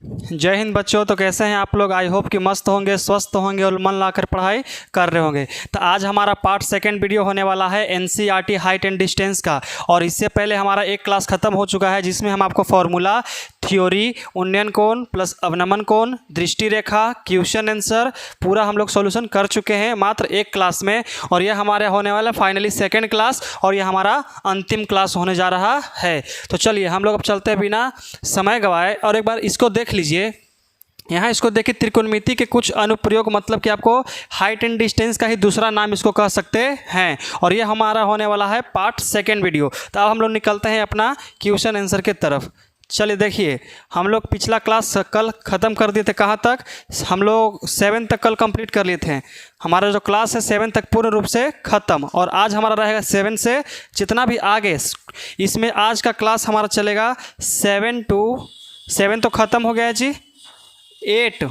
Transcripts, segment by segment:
जय हिंद बच्चों। तो कैसे हैं आप लोग? आई होप कि मस्त होंगे, स्वस्थ होंगे और मन लाकर पढ़ाई कर रहे होंगे। तो आज हमारा पार्ट सेकंड वीडियो होने वाला है एनसीईआरटी हाइट एंड डिस्टेंस का। और इससे पहले हमारा एक क्लास ख़त्म हो चुका है जिसमें हम आपको फॉर्मूला, थ्योरी, उन्नयन कोण प्लस अवनमन कोण, दृष्टि रेखा, क्वेश्चन आंसर पूरा हम लोग सॉल्यूशन कर चुके हैं मात्र एक क्लास में। और यह हमारे होने वाला फाइनली सेकेंड क्लास और यह हमारा अंतिम क्लास होने जा रहा है। तो चलिए हम लोग अब चलते बिना समय गवाए और एक बार इसको देख लीजिए। यहाँ इसको देखिए, त्रिकोणमिति के कुछ अनुप्रयोग, मतलब कि आपको हाइट एंड डिस्टेंस का ही दूसरा नाम इसको कह सकते हैं। और ये हमारा होने वाला है पार्ट सेकेंड वीडियो। तो अब हम लोग निकलते हैं अपना क्वेश्चन आंसर की तरफ। चलिए देखिए, हम लोग पिछला क्लास कल ख़त्म कर दिए थे। कहाँ तक? हम लोग 7 तक कल कंप्लीट कर लिए थे। हमारा जो क्लास है 7 तक पूर्ण रूप से ख़त्म। और आज हमारा रहेगा 7 से जितना भी आगे, इसमें आज का क्लास हमारा चलेगा 7 तो ख़त्म हो गया है जी। 8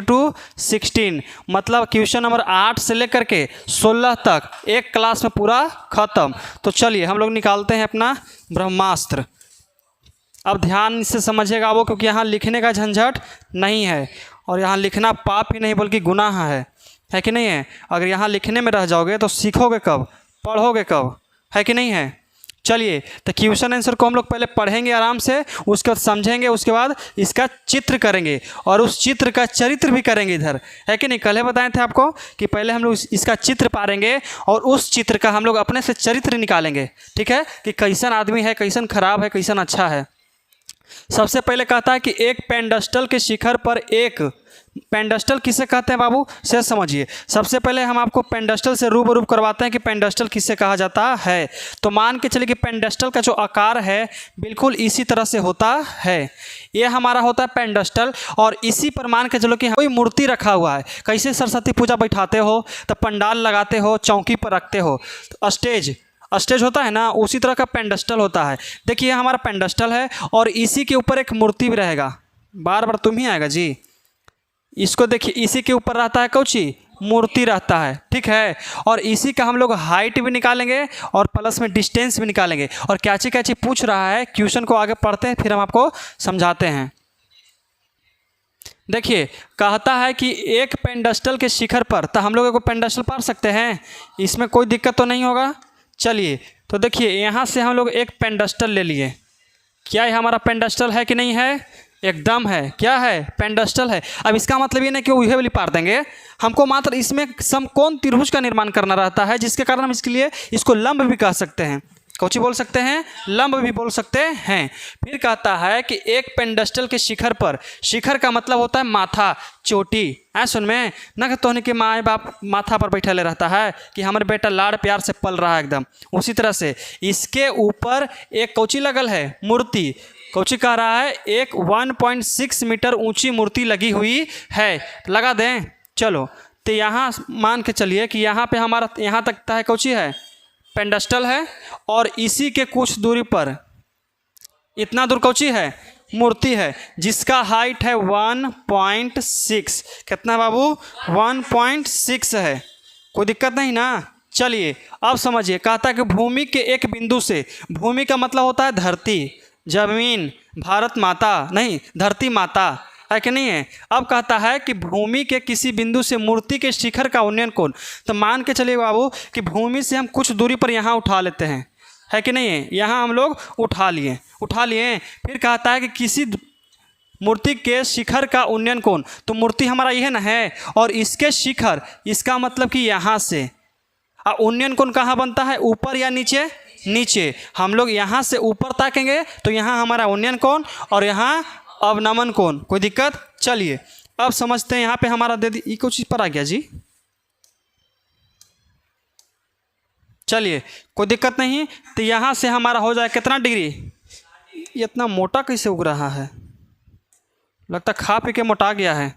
to 16 मतलब क्वेश्चन नंबर 8 से लेकर के 16 तक एक क्लास में पूरा ख़त्म। तो चलिए हम लोग निकालते हैं अपना ब्रह्मास्त्र। अब ध्यान से समझिएगा वो, क्योंकि यहाँ लिखने का झंझट नहीं है और यहाँ लिखना पाप ही नहीं बल्कि गुनाह है कि नहीं है? अगर यहाँ लिखने में रह जाओगे तो सीखोगे कब, पढ़ोगे कब, है कि नहीं है? चलिए, तो क्वेश्चन आंसर को हम लोग पहले पढ़ेंगे आराम से, उसके बाद समझेंगे, उसके बाद इसका चित्र करेंगे और उस चित्र का चरित्र भी करेंगे इधर, है कि नहीं? कल बताए थे आपको कि पहले हम लोग इसका चित्र पारेंगे और उस चित्र का हम लोग अपने से चरित्र निकालेंगे। ठीक है, कि कैसन आदमी है, कैसन खराब है, कैसन अच्छा है। सबसे पहले कहता है कि एक पेंडस्टल के शिखर पर एक, पेंडस्टल किसे कहते हैं बाबू से समझिए। सबसे पहले हम आपको पेंडस्टल से रूबरू करवाते हैं कि पेंडस्टल किसे कहा जाता है। तो मान के चलिए कि पेंडस्टल का जो आकार है बिल्कुल इसी तरह से होता है। ये हमारा होता है पेंडस्टल। और इसी पर मान के चलो कि कोई मूर्ति रखा हुआ है। कैसे सरस्वती पूजा बैठाते हो तो पंडाल लगाते हो, चौकी पर रखते हो, तो स्टेज होता है ना, उसी तरह का पेंडस्टल होता है। देखिए हमारा पेंडस्टल है और इसी के ऊपर एक मूर्ति भी रहेगा। बार बार तुम ही आएगा जी। इसको देखिए, इसी के ऊपर रहता है कौची, मूर्ति रहता है। ठीक है, और इसी का हम लोग हाइट भी निकालेंगे और प्लस में डिस्टेंस भी निकालेंगे। और क्या चीज़ पूछ रहा है, क्वेश्चन को आगे पढ़ते हैं फिर हम आपको समझाते हैं। देखिए कहता है कि एक पेंडस्टल के शिखर पर, तो हम लोग को पेंडस्टल पार सकते हैं, इसमें कोई दिक्कत तो नहीं होगा। चलिए तो देखिए, यहाँ से हम लोग एक पेंडस्टल ले लिए। क्या ये हमारा पेंडस्टल है कि नहीं है? एकदम है। क्या है? पेंडस्टल है। अब इसका मतलब ये नहीं कि वही वाली पार देंगे, हमको मात्र इसमें समकोण त्रिभुज का निर्माण करना रहता है, जिसके कारण हम इसके लिए इसको लंब भी कह सकते हैं। कौची बोल सकते हैं? लंब भी बोल सकते हैं। फिर कहता है कि एक पेंडस्टल के शिखर पर, शिखर का मतलब होता है माथा, चोटी। सुन में न तोहने के माँ बाप माथा पर बैठे रहता है कि हमारे बेटा लाड़ प्यार से पल रहा है एकदम, उसी तरह से इसके ऊपर एक कौची लगल है, मूर्ति। कौची कह रहा है? एक 1.6 मीटर ऊंची मूर्ति लगी हुई है। लगा दें। चलो तो यहाँ मान के चलिए कि यहाँ पे हमारा यहाँ तक है कौची है, पेंडस्टल है। और इसी के कुछ दूरी पर इतना दूर कौची है, मूर्ति है, जिसका हाइट है 1.6। कितना बाबू? 1.6 है। कोई दिक्कत नहीं ना? चलिए अब समझिए, कहता है कि भूमि के एक बिंदु से, भूमि का मतलब होता है धरती, जमीन, भारत माता, नहीं धरती माता, है कि नहीं है? अब कहता है कि भूमि के किसी बिंदु से मूर्ति के शिखर का उन्नयन कोण। तो मान के चलिए बाबू कि भूमि से हम कुछ दूरी पर यहाँ उठा लेते हैं, है कि नहीं है? यहाँ हम लोग उठा लिए। फिर कहता है कि किसी मूर्ति के शिखर का उन्नयन कोण। तो मूर्ति हमारा यह ना है और इसके शिखर, इसका मतलब कि यहाँ से उन्नयन कोण कहाँ बनता है, ऊपर या नीचे? नीचे। हम लोग यहाँ से ऊपर ताकेंगे तो यहाँ हमारा उन्नयन कोण और यहाँ अवनमन कोण। कोई दिक्कत? चलिए अब समझते हैं। यहाँ पे हमारा दे दी, ये कुछ चीज़ पर आ गया जी। चलिए कोई दिक्कत नहीं। तो यहाँ से हमारा हो जाए कितना डिग्री? ये इतना मोटा कैसे उग रहा है, लगता खा पी के मोटा गया है।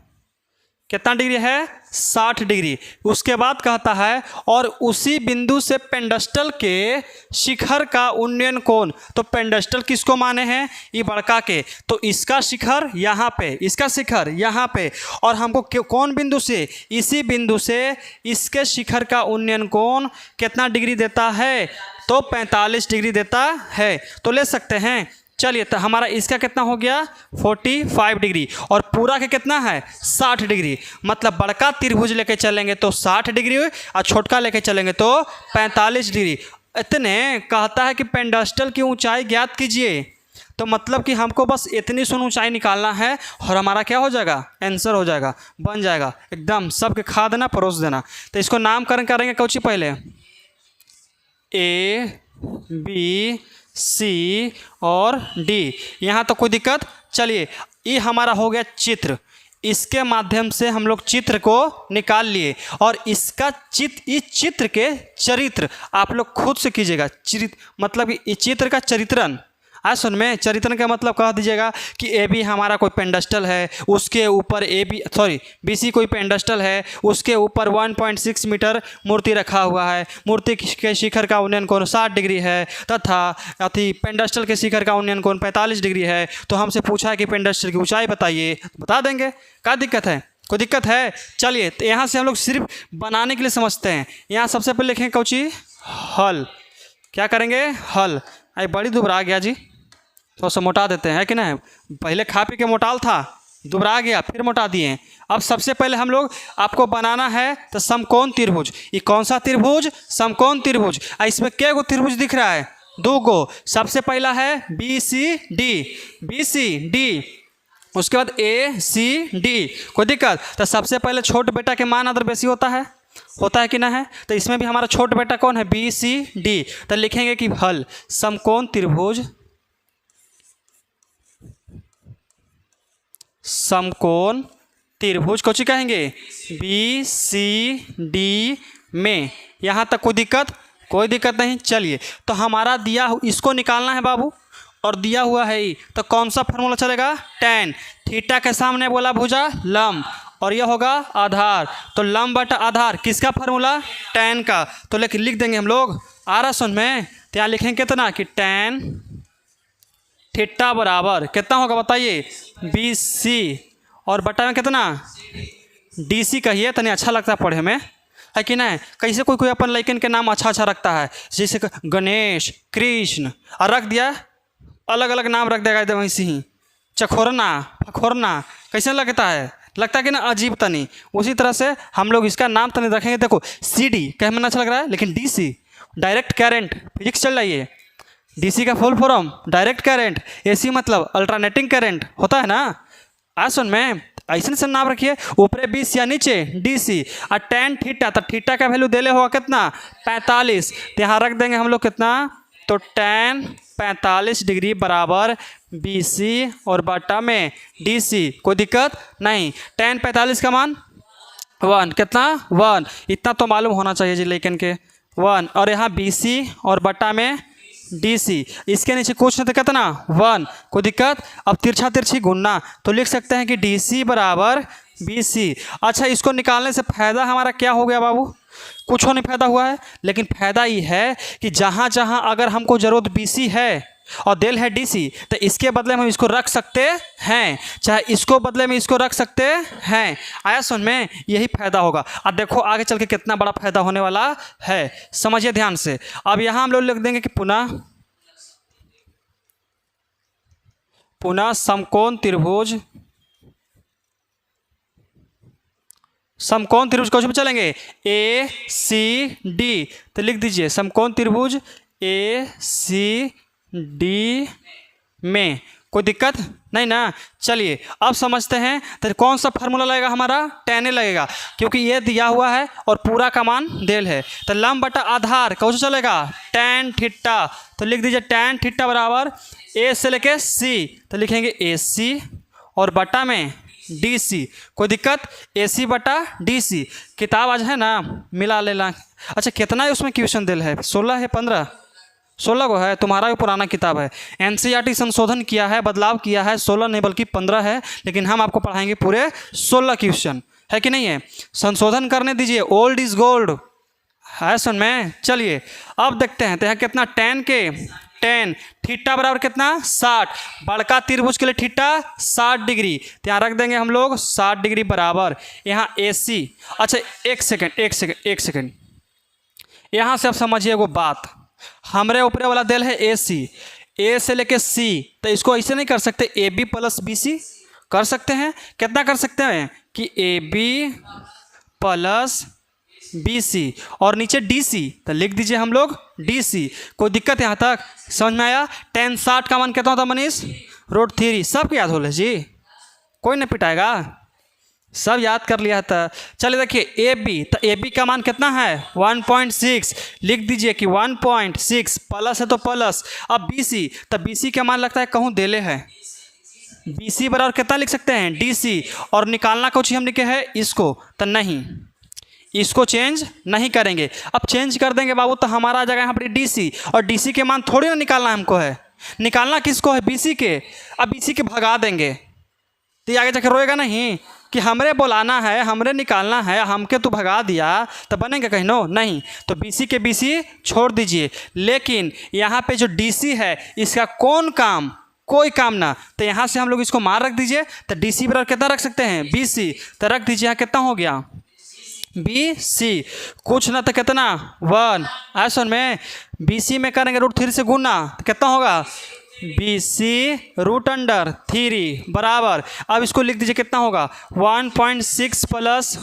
कितना डिग्री है? 60 डिग्री। उसके बाद कहता है और उसी बिंदु से पेंडस्टल के शिखर का उन्नयन कोण। तो पेंडस्टल किसको माने हैं? ये बड़का के। तो इसका शिखर यहाँ पे, इसका शिखर यहाँ पे, और हमको कौन बिंदु से? इसी बिंदु से इसके शिखर का उन्नयन कोण कितना डिग्री देता है? तो 45 डिग्री देता है। तो ले सकते हैं। चलिए तो हमारा इसका कितना हो गया 45 डिग्री और पूरा का कितना है 60 डिग्री। मतलब बड़का त्रिभुज लेके चलेंगे तो 60 डिग्री और छोटका लेके चलेंगे तो 45 डिग्री। इतने कहता है कि पेंडस्टल की ऊंचाई ज्ञात कीजिए, तो मतलब कि हमको बस इतनी सुन ऊंचाई निकालना है और हमारा क्या हो जाएगा आंसर हो जाएगा, बन जाएगा एकदम। सबके खा देना परोस देना। तो इसको नामकरण करेंगे कौची पहले A B C और D। यहाँ तो कोई दिक्कत। चलिए ये हमारा हो गया चित्र, इसके माध्यम से हम लोग चित्र को निकाल लिए और इसका इस चित्र के चरित्र आप लोग खुद से कीजिएगा। मतलब कि इस चित्र का चरित्रण आज सुन में चरित्रण का मतलब कह दीजिएगा कि ए बी हमारा कोई पेंडस्टल है, उसके ऊपर बी सी कोई पेंडस्टल है, उसके ऊपर 1.6 मीटर मूर्ति रखा हुआ है, मूर्ति के शिखर का उन्नयन कोण 60 डिग्री है तथा पेंडस्टल के शिखर का उन्नयन कोण 45 डिग्री है। तो हमसे पूछा है कि पेंडस्टल की ऊंचाई बताइए, बता देंगे। क्या दिक्कत है, कोई दिक्कत है। चलिए तो यहाँ से हम लोग सिर्फ बनाने के लिए समझते हैं। यहाँ सबसे पहले लिखेंगे कौची हल, क्या करेंगे हल। अरे बड़ी दुबरा गया जी, थोड़ा सा मोटा देते हैं कि नहीं, पहले खा पी के मोटाल था, दुबरा गया फिर मोटा दिए। अब सबसे पहले हम लोग आपको बनाना है तो समकोण त्रिभुज। ये कौन सा त्रिभुज, समकोण त्रिभुज। इसमें क्या गो त्रिभुज दिख रहा है, 2 गो। सबसे पहला है BCD, उसके बाद ACD। कोई दिक्कत। तो सबसे पहले छोटे बेटा के मान अदर बेसी होता है कि ना है। तो इसमें भी हमारा छोटा बेटा कौन है BCD। तो लिखेंगे कि हल समकोण त्रिभुज, समकोण त्रिभुज कौची कहेंगे BCD में। यहाँ तक कोई दिक्कत नहीं। चलिए तो हमारा दिया इसको निकालना है बाबू और दिया हुआ है ही, तो कौन सा फार्मूला चलेगा tan थीटा के सामने बोला भुजा लंब और यह होगा आधार। तो लंब बटा आधार किसका फार्मूला tan का। तो लिख देंगे हम लोग आ रहा सुन में। तो यहाँ लिखेंगे कितना कि tan थीटा बराबर कितना होगा बताइए BC और बटा में कितना DC कहिए, तनी अच्छा लगता है पढ़े में है कि नहीं। कैसे कोई अपन लड़कन के नाम अच्छा रखता है, जैसे गणेश कृष्ण और रख दिया अलग अलग नाम रख देगा एकदम वैसे ही, चखोरना फखोरना, कैसे लगता है कि ना अजीब तनी। उसी तरह से हम लोग इसका नाम तनी रखेंगे। देखो CD कहने में अच्छा लग रहा है, लेकिन DC डायरेक्ट करंट, फिजिक्स चल रही है। DC का full form direct current, AC मतलब अल्टरनेटिंग करंट होता है ना। आज सुन में ऐसे से नाम रखिए, ऊपरे 20 या नीचे DC और tan थीटा। तो थीटा का वैल्यू देले होगा कितना 45। तो यहाँ रख देंगे हम लोग कितना, तो tan 45 डिग्री बराबर BC और बटा में DC। कोई दिक्कत नहीं। tan 45 का मान 1 कितना 1, इतना तो मालूम होना चाहिए जी लेकिन के 1। और यहाँ BC और बटा में DC, इसके नीचे कुछ नहीं तो कितना 1। कोई दिक्कत। अब तिरछा तिरछी गुणना, तो लिख सकते हैं कि DC बराबर BC। अच्छा इसको निकालने से फ़ायदा हमारा क्या हो गया बाबू, कुछ नहीं फ़ायदा हुआ है, लेकिन फ़ायदा ये है कि जहाँ जहाँ अगर हमको ज़रूरत BC है और दिल है DC, तो इसके बदले में हम इसको रख सकते हैं, चाहे इसको बदले में इसको रख सकते हैं। आया सुन में, यही फ़ायदा होगा। अब देखो आगे चल के कितना बड़ा फ़ायदा होने वाला है, समझिए ध्यान से। अब यहाँ हम लोग लिख देंगे कि पुनः समकोण त्रिभुज, समकोण त्रिभुज कौन से चलेंगे ACD। तो लिख दीजिए समकोण त्रिभुज ACD में। कोई दिक्कत नहीं ना। चलिए अब समझते हैं तो कौन सा फार्मूला लगेगा हमारा tan लगेगा, क्योंकि ये दिया हुआ है और पूरा का मान देल है। तो लंब बटा आधार कौन सा चलेगा tan थीटा। तो लिख दीजिए tan थीटा बराबर A से लेके C। तो लिखेंगे AC और बटा में DC। कोई दिक्कत, AC बटा DC। किताब आज है ना मिला लेना। अच्छा कितना है उसमें क्वेश्चन दिल है, 16 है 15 16 को है। तुम्हारा भी पुराना किताब है, NCERT संशोधन किया है, बदलाव किया है, 16 नहीं बल्कि 15 है। लेकिन हम आपको पढ़ाएंगे पूरे 16 क्वेश्चन, है कि नहीं है। संशोधन करने दीजिए, ओल्ड इज गोल्ड है सुन में। चलिए अब देखते हैं तो यहाँ कितना tan थीटा बराबर कितना 60। बड़का त्रिभुज के लिए थीटा 60 डिग्री। तो यहाँ रख देंगे हम लोग 60 डिग्री बराबर यहाँ AC। अच्छा एक सेकेंड यहाँ से अब समझिए वो बात, हमरे ऊपरे वाला दिल है AC। ए से लेके सी, तो इसको ऐसे नहीं कर सकते A B plus B C, कर सकते हैं। कितना कर सकते हैं कि A B plus B C और नीचे डी सी, तो लिख दीजिए हम लोग डी सी। कोई दिक्कत यहाँ तक समझ में आया? 1060 का मान कितना होता मनीष? √3। सब याद हो ले जी, कोई नहीं पिटाएगा, सब याद कर लिया था। चलिए देखिए ए बी, तो ए बी का मान कितना है 1.6, लिख दीजिए कि 1.6 प्लस है तो प्लस। अब बी सी, तो बी सी का मान लगता है कहूँ देले है, बी सी बराबर कितना लिख सकते हैं डी सी, और निकालना कुछ हम लिखे है इसको, तो नहीं इसको चेंज नहीं करेंगे। अब चेंज कर देंगे बाबू तो हमारा आ जाएगा यहाँ पर डी सी, और डी सी के मान थोड़ी ना निकालना हमको है, निकालना किसको है? बी सी के। अब बी सी के भगा देंगे तो आगे जाकर रोएगा नहीं कि हमरे बुलाना है, हमरे निकालना है, हमके तो भगा दिया, तो बनेंगे कहीं? नो नहीं। तो बी सी के बी सी छोड़ दीजिए, लेकिन यहाँ पे जो डी सी है इसका कौन काम? कोई काम ना, तो यहाँ से हम लोग इसको मार रख दीजिए, तो डी सी बराबर कितना रख सकते हैं? बी सी, तो रख दीजिए यहाँ कितना हो गया बी सी, कुछ ना तो कितना 1। ऐसा में बी सी में करेंगे √3 से गुना, तो कितना होगा बी सी √3 बराबर। अब इसको लिख दीजिए कितना होगा 1.6 plus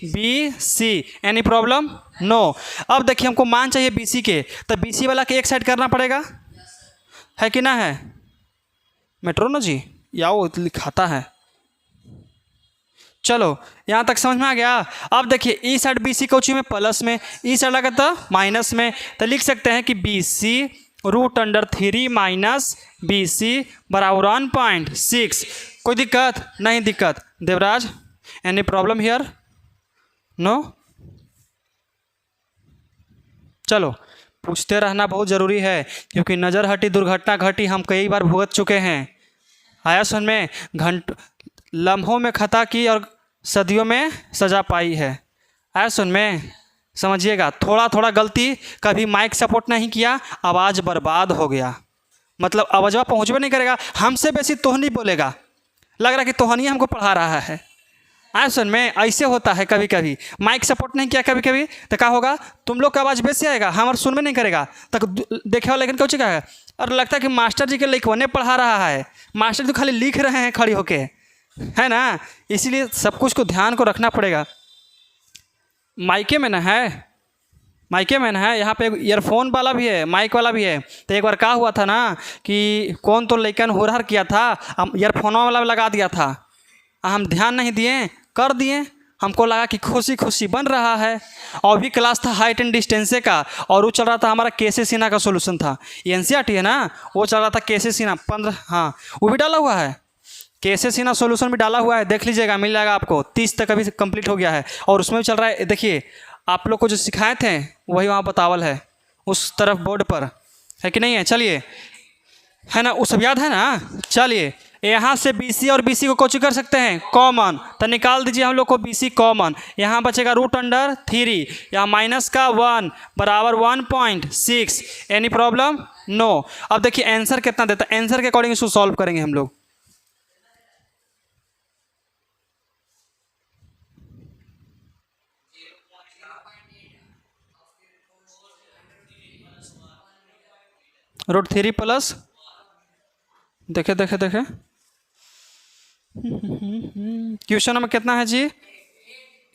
B C. Any problem? No. अब देखिए हमको मान चाहिए बी सी के, तो बी सी वाला के एक साइड करना पड़ेगा, है कि ना है? मेट्रो ना जी, या वो लिखाता है। चलो यहाँ तक समझ में आ गया। अब देखिए ई साइड बी सी कोची में प्लस में, ई साइड लगा था माइनस में, तो लिख सकते हैं कि B C √3 minus B C बराबर 1.6। कोई दिक्कत? नहीं दिक्कत। Devraj, any problem here? No. चलो पूछते रहना बहुत ज़रूरी है, क्योंकि नज़र हटी दुर्घटना घटी हम कई बार भुगत चुके हैं। आया सुन में? लम्हों में खता की और सदियों में सजा पाई है। आया सुन में? समझिएगा, थोड़ा थोड़ा गलती, कभी माइक सपोर्ट नहीं किया, आवाज़ बर्बाद हो गया, मतलब आवाज़ पहुँचबे नहीं करेगा, हमसे बेसी तोहनी बोलेगा, लग रहा कि तोहनी हमको पढ़ा रहा है। आया सुन में? ऐसे होता है कभी कभी, माइक सपोर्ट नहीं किया कभी कभी, तो क्या होगा? तुम लोग का आवाज़ बेसी आएगा, हमारे सुनबे नहीं करेगा, तक देखे वाला लेकिन क्यों चुका है, और लगता है कि मास्टर जी के लिखवाने पढ़ा रहा है, मास्टर जी तो खाली लिख रहे हैं खड़ी होके, है ना? इसीलिए सब कुछ को ध्यान को रखना पड़ेगा। माइके में ना है, माइके में ना है, यहाँ पे ईयरफोन वाला भी है, माइक वाला भी है। तो एक बार क्या हुआ था ना कि कौन तो लड़कन हुरहर किया था, हम ईयरफोन वाला लगा दिया था, हम ध्यान नहीं दिए, कर दिए, हमको लगा कि खुशी खुशी बन रहा है। और भी क्लास था हाइट एंड डिस्टेंसे का, और वो चल रहा था हमारा केसे सिन्हा का सोल्यूशन था, एनसीईआरटी है ना, वो चल रहा था केसे सिन्हा 15, हाँ वो भी डाला हुआ है, केसे सिन्हा सोल्यूशन भी डाला हुआ है, देख लीजिएगा, मिल जाएगा आपको। 30 तक अभी कंप्लीट हो गया है, और उसमें भी चल रहा है। देखिए आप लोग को जो सिखाए थे वही वहाँ बतावल है उस तरफ बोर्ड पर, है कि नहीं है? चलिए, है ना, वो सब याद है ना? चलिए यहाँ से बी सी और बी सी को कोची कर सकते हैं कॉमन, तो निकाल दीजिए हम लोग को बी सी कॉमन। यहाँ बचेगा √3, यहाँ माइनस का 1 बराबर 1.6। Any problem? नो। अब देखिए आंसर कितना देता है, आंसर के अकॉर्डिंग इसको सॉल्व करेंगे हम लोग। √3 प्लस, देखे देखे देखे, क्वेश्चन नंबर कितना है जी?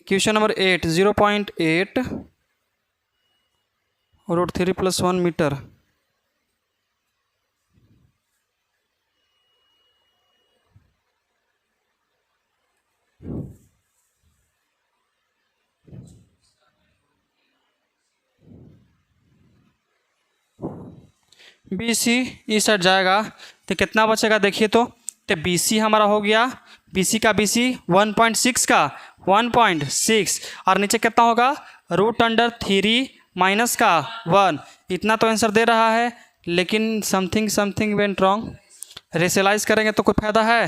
क्वेश्चन नंबर 8, 0.8 √3 + 1 मीटर। बी सी इस साइड जाएगा तो कितना बचेगा देखिए, तो बी सी हमारा हो गया, बी सी का बी सी 1.6 का 1.6, और नीचे कितना होगा √3 माइनस का 1। इतना तो आंसर दे रहा है, लेकिन समथिंग वेंट रॉन्ग। रेशलाइज करेंगे तो कोई फ़ायदा है?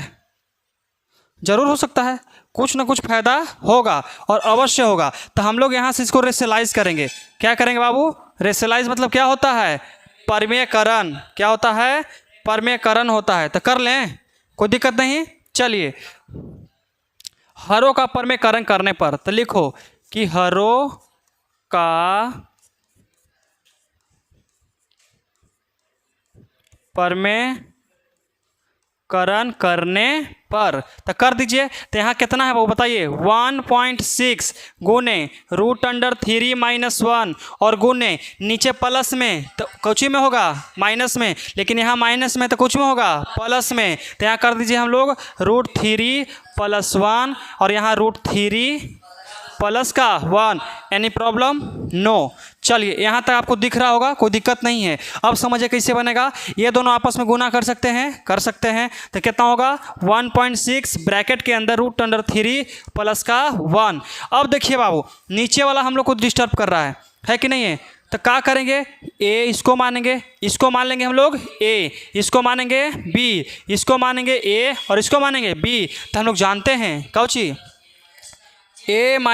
ज़रूर हो सकता है, कुछ ना कुछ फ़ायदा होगा और अवश्य होगा। तो हम लोग यहाँ से इसको रेशलाइज करेंगे। क्या करेंगे बाबू? रेशलाइज मतलब क्या होता है? परमेयकरण। क्या होता है? परमेयकरण होता है। तो कर लें, कोई दिक्कत नहीं। चलिए, हरों का परमेयकरण करने पर तो लिखो कि हरों का परमेकरण करने पर, तो कर दीजिए। तो यहाँ कितना है वो बताइए, 1.6 गुने √3 - 1 और गुने नीचे प्लस में तो कुछ में होगा माइनस में, लेकिन यहाँ माइनस में तो कुछ में होगा प्लस में। तो यहाँ कर दीजिए हम लोग √3 + 1 और यहाँ √3 प्लस का 1। Any problem? नो। चलिए यहाँ तक आपको दिख रहा होगा, कोई दिक्कत नहीं है। अब समझिए कैसे बनेगा। ये दोनों आपस में गुना कर सकते हैं। तो कितना होगा 1.6 ब्रैकेट के अंदर √3 प्लस का 1। अब देखिए बाबू, नीचे वाला हम लोग को डिस्टर्ब कर रहा है कि नहीं है? तो क्या करेंगे, ए इसको मानेंगे, इसको मान लेंगे हम लोग ए, इसको मानेंगे बी, इसको मानेंगे ए और इसको मानेंगे बी। तो हम लोग जानते हैं Cauchy, a - b ×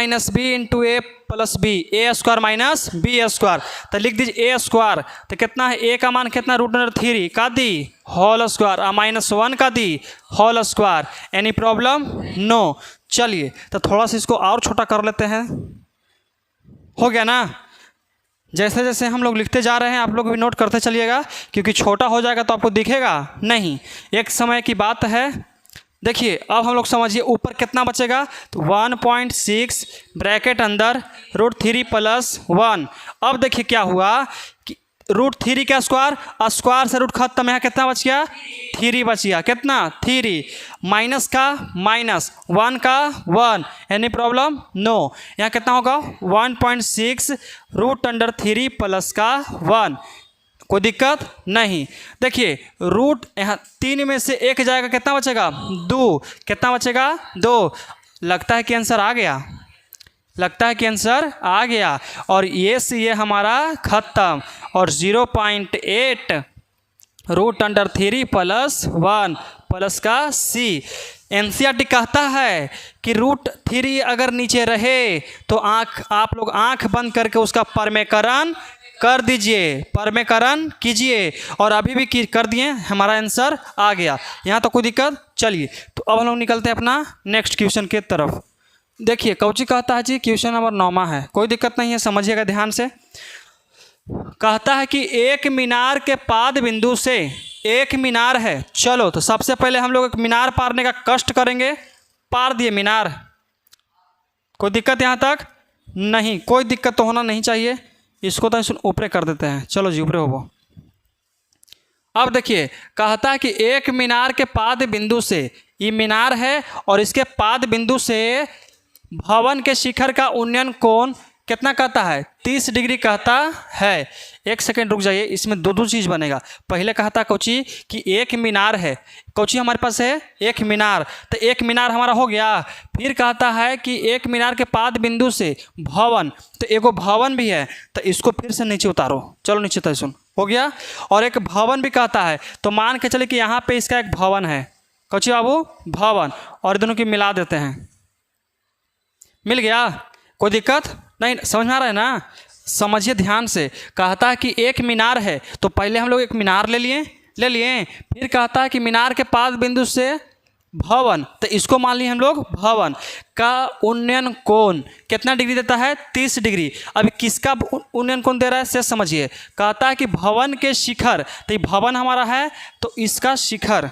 a + b, a² - b²। तो लिख दीजिए a²। तो कितना है, a का मान कितना √3 का दी होल स्क्वायर और -1 का the whole square. Any problem? No. चलिए तो थोड़ा सा इसको और छोटा कर लेते हैं। हो गया ना? जैसे जैसे हम लोग लिखते जा रहे हैं आप लोग भी नोट करते चलिएगा, क्योंकि छोटा हो जाएगा तो आपको दिखेगा नहीं। एक समय की बात है। देखिए अब हम लोग समझिए ऊपर कितना बचेगा, तो 1.6 ब्रैकेट अंदर √3 + 1। अब देखिए क्या हुआ कि √3 का स्क्वायर से रूट खत्म, यहाँ कितना बच गया 3 बच गया। कितना 3 माइनस का माइनस 1 का 1। Any problem? नो। यहाँ कितना होगा 1.6 √3 प्लस का 1। कोई दिक्कत नहीं। देखिए रूट यहाँ 3 में से 1 जाएगा, कितना बचेगा 2। कितना बचेगा 2। लगता है कि आंसर आ गया, और ये से ये हमारा ख़त्म। और 0.8 √3 + 1 प्लस का c। NCERT कहता है कि √3 अगर नीचे रहे तो आप लोग आँख बंद करके उसका परमेकरण कर दीजिए, परमेकरण कीजिए। और अभी भी कर दिए, हमारा आंसर आ गया। यहाँ तो कोई दिक्कत? चलिए तो अब हम लोग निकलते हैं अपना नेक्स्ट क्वेश्चन के तरफ। देखिए कौची कहता है जी, क्वेश्चन नंबर 9 है, कोई दिक्कत नहीं है, समझिएगा ध्यान से। कहता है कि एक मीनार के पाद बिंदु से, एक मीनार है। चलो तो सबसे पहले हम लोग एक मीनार पारने का कष्ट करेंगे। पार दिए मीनार, कोई दिक्कत यहाँ तक नहीं, कोई दिक्कत तो होना नहीं चाहिए। इसको तो ऊपरे कर देते हैं, चलो जी ऊपरे हो। अब देखिए कहता है कि एक मीनार के पाद बिंदु से, ये मीनार है और इसके पाद बिंदु से भवन के शिखर का उन्नयन कोण कितना कहता है 30 डिग्री कहता है। एक सेकेंड रुक जाइए, इसमें दो चीज़ बनेगा। पहले कहता कोची कि एक मीनार है, कोची हमारे पास है एक मीनार, तो एक मीनार हमारा हो गया। फिर कहता है कि एक मीनार के पाद बिंदु से भवन, तो एगो भवन भी है, तो इसको फिर से नीचे उतारो। चलो नीचे तो सुन हो गया। और एक भवन भी कहता है, तो मान के चले कि यहाँ पे इसका एक भवन है, कोची बाबू भवन, और दोनों की मिला देते हैं। मिल गया, कोई दिक्कत नहीं, समझ में आ रहा है ना? समझिए ध्यान से। कहता है कि एक मीनार है, तो पहले हम लोग एक मीनार ले लिए। फिर कहता है कि मीनार के पाद बिंदु से भवन, तो इसको मान लिए हम लोग भवन का उन्नयन कोण कितना डिग्री देता है 30 डिग्री। अभी किसका उन्नयन कोण दे रहा है से समझिए। कहता है कि भवन के शिखर, तो ये भवन हमारा है, तो इसका शिखर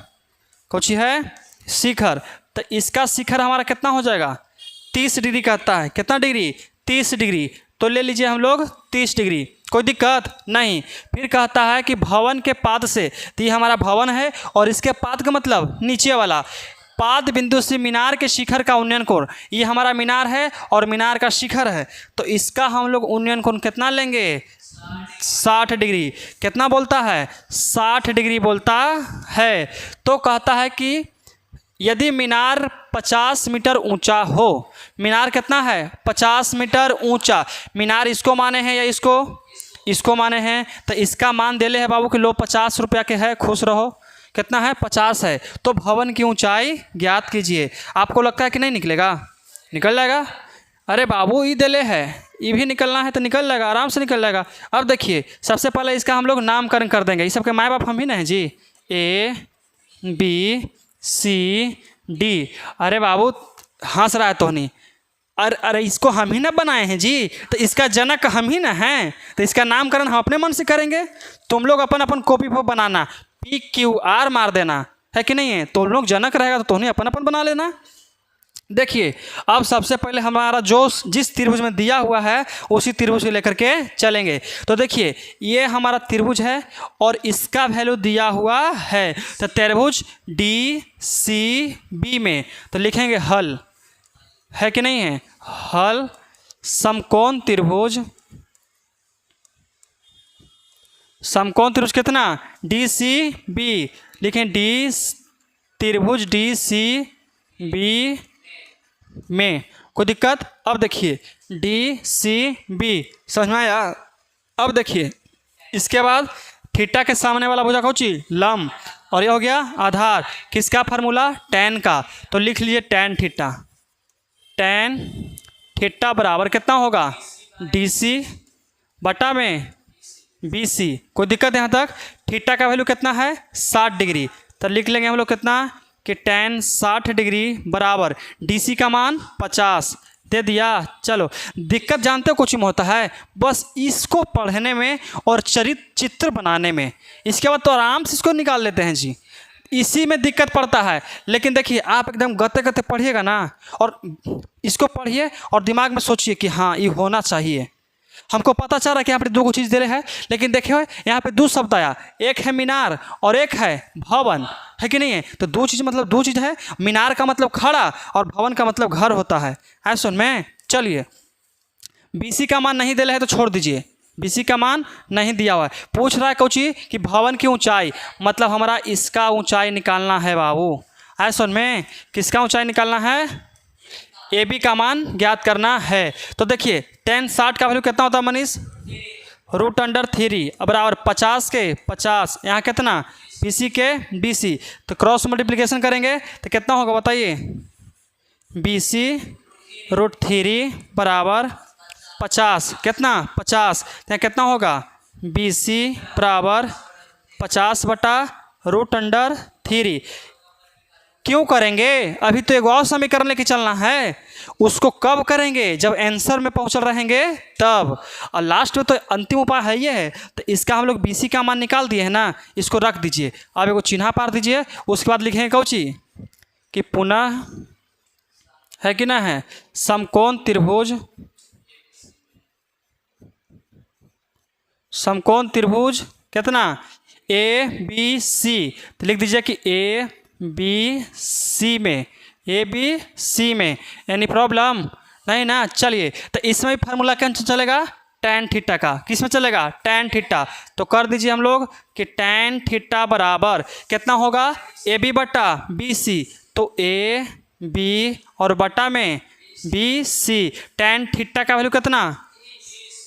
कुछ है शिखर, तो इसका शिखर हमारा कितना हो जाएगा 30 डिग्री कहता है। कितना डिग्री 30 डिग्री, तो ले लीजिए हम लोग 30 डिग्री, कोई दिक्कत नहीं। फिर कहता है कि भवन के पाद से, तो ये हमारा भवन है और इसके पाद का मतलब नीचे वाला पाद बिंदु से मीनार के शिखर का उन्नयन कोण, ये हमारा मीनार है और मीनार का शिखर है, तो इसका हम लोग उन्नयन कोण कितना लेंगे 60 डिग्री। कितना बोलता है 60 डिग्री बोलता है। तो कहता है कि यदि मीनार 50 मीटर ऊंचा हो, मीनार कितना है 50 मीटर ऊंचा, मीनार इसको माने हैं या इसको माने हैं, तो इसका मान दे ले है बाबू कि लो 50 रुपया के है, खुश रहो। कितना है 50 है, तो भवन की ऊंचाई ज्ञात कीजिए। आपको लगता है कि नहीं निकलेगा? निकल जाएगा। अरे बाबू ये दिले है, ये भी निकलना है तो निकल जाएगा, आराम से निकल जाएगा। अब देखिए सबसे पहले इसका हम लोग नामकरण कर देंगे। ये सबके माँ बाप हम ही ना हैं जी, A B C D। अरे बाबू हंस रहा है तो नहीं, अरे इसको हम ही ना बनाए हैं जी, तो इसका जनक हम ही ना हैं, तो इसका नामकरण हम अपने मन से करेंगे। तुम लोग अपन अपन कॉपी पर बनाना, पी क्यू आर मार देना है कि नहीं है। तो लोग जनक रहेगा तो तुम्हें अपन अपन बना लेना। देखिए अब सबसे पहले हमारा जो जिस त्रिभुज में दिया हुआ है उसी त्रिभुज को लेकर के चलेंगे। तो देखिए ये हमारा त्रिभुज है और इसका वैल्यू दिया हुआ है। तो त्रिभुज डी सी बी में तो लिखेंगे हल, है कि नहीं है, हल समकोण त्रिभुज, समकोण त्रिभुज कितना डी सी बी, लिखें डी त्रिभुज डी सी बी में, कोई दिक्कत। अब देखिए डी सी बी समझ में आया। अब देखिए इसके बाद थीटा के सामने वाला भुजा कौन सी लंब, और ये हो गया आधार, किसका फार्मूला टैन का। तो लिख लीजिए टैन थीटा, टैन थीटा बराबर कितना होगा डी सी बटा में बी सी। कोई दिक्कत यहाँ तक। थीटा का वैल्यू कितना है 60 डिग्री, तो लिख लेंगे हम लोग कितना कि टैन 60 डिग्री बराबर डी सी का मान 50 दे दिया। चलो दिक्कत जानते हो कुछ में होता है बस इसको पढ़ने में और चित्र बनाने में, इसके बाद तो आराम से इसको निकाल लेते हैं जी, इसी में दिक्कत पड़ता है। लेकिन देखिए आप एकदम गते गते पढ़िएगा ना, और इसको पढ़िए और दिमाग में सोचिए कि हाँ ये होना चाहिए। हमको पता चल रहा है कि यहाँ पर दो चीज़ दे रहे हैं, लेकिन देखिए यहाँ पे दो शब्द आया, एक है मीनार और एक है भवन, है कि नहीं है। तो दो चीज़ मतलब दो चीज़ है, मीनार का मतलब खड़ा और भवन का मतलब घर होता है सुन में। चलिए बीसी का मान नहीं दे रहे हैं तो छोड़ दीजिए, बीसी का मान नहीं दिया हुआ है। पूछ रहा है कोची कि भवन की ऊंचाई, मतलब हमारा इसका ऊंचाई निकालना है बाबू। सुन में किसका ऊंचाई निकालना है, ए बी का मान ज्ञात करना है। तो देखिए टैन 60 का वैल्यू कितना होता है मनीष, √3 बराबर 50 के 50, यहाँ कितना BC के BC, तो क्रॉस मल्टीप्लिकेशन करेंगे तो कितना होगा बताइए, BC √3 बराबर 50, कितना 50, तो यहाँ कितना होगा BC बराबर 50 बटा √3। क्यों करेंगे, अभी तो एक और समीकरण लेके चलना है, उसको कब करेंगे जब आंसर में पहुंचल रहेंगे तब, और लास्ट में तो अंतिम उपाय है ये है। तो इसका हम लोग BC का मान निकाल दिए है ना, इसको रख दीजिए, अब एगो चिन्ह पार दीजिए, उसके बाद लिखेंगे कौची कि पुनः, है कि ना है, समकोण त्रिभुज, समकोण त्रिभुज कितना ABC, तो लिख दीजिए कि ABC में, ABC में, यानी प्रॉब्लम नहीं ना। चलिए तो इसमें भी फार्मूला क्या चलेगा टैन थीटा का, किस में चलेगा टैन थीटा। तो कर दीजिए हम लोग कि टैन थीटा बराबर कितना होगा AB बटा BC, तो AB और बटा में BC, टैन थीटा का वैल्यू कितना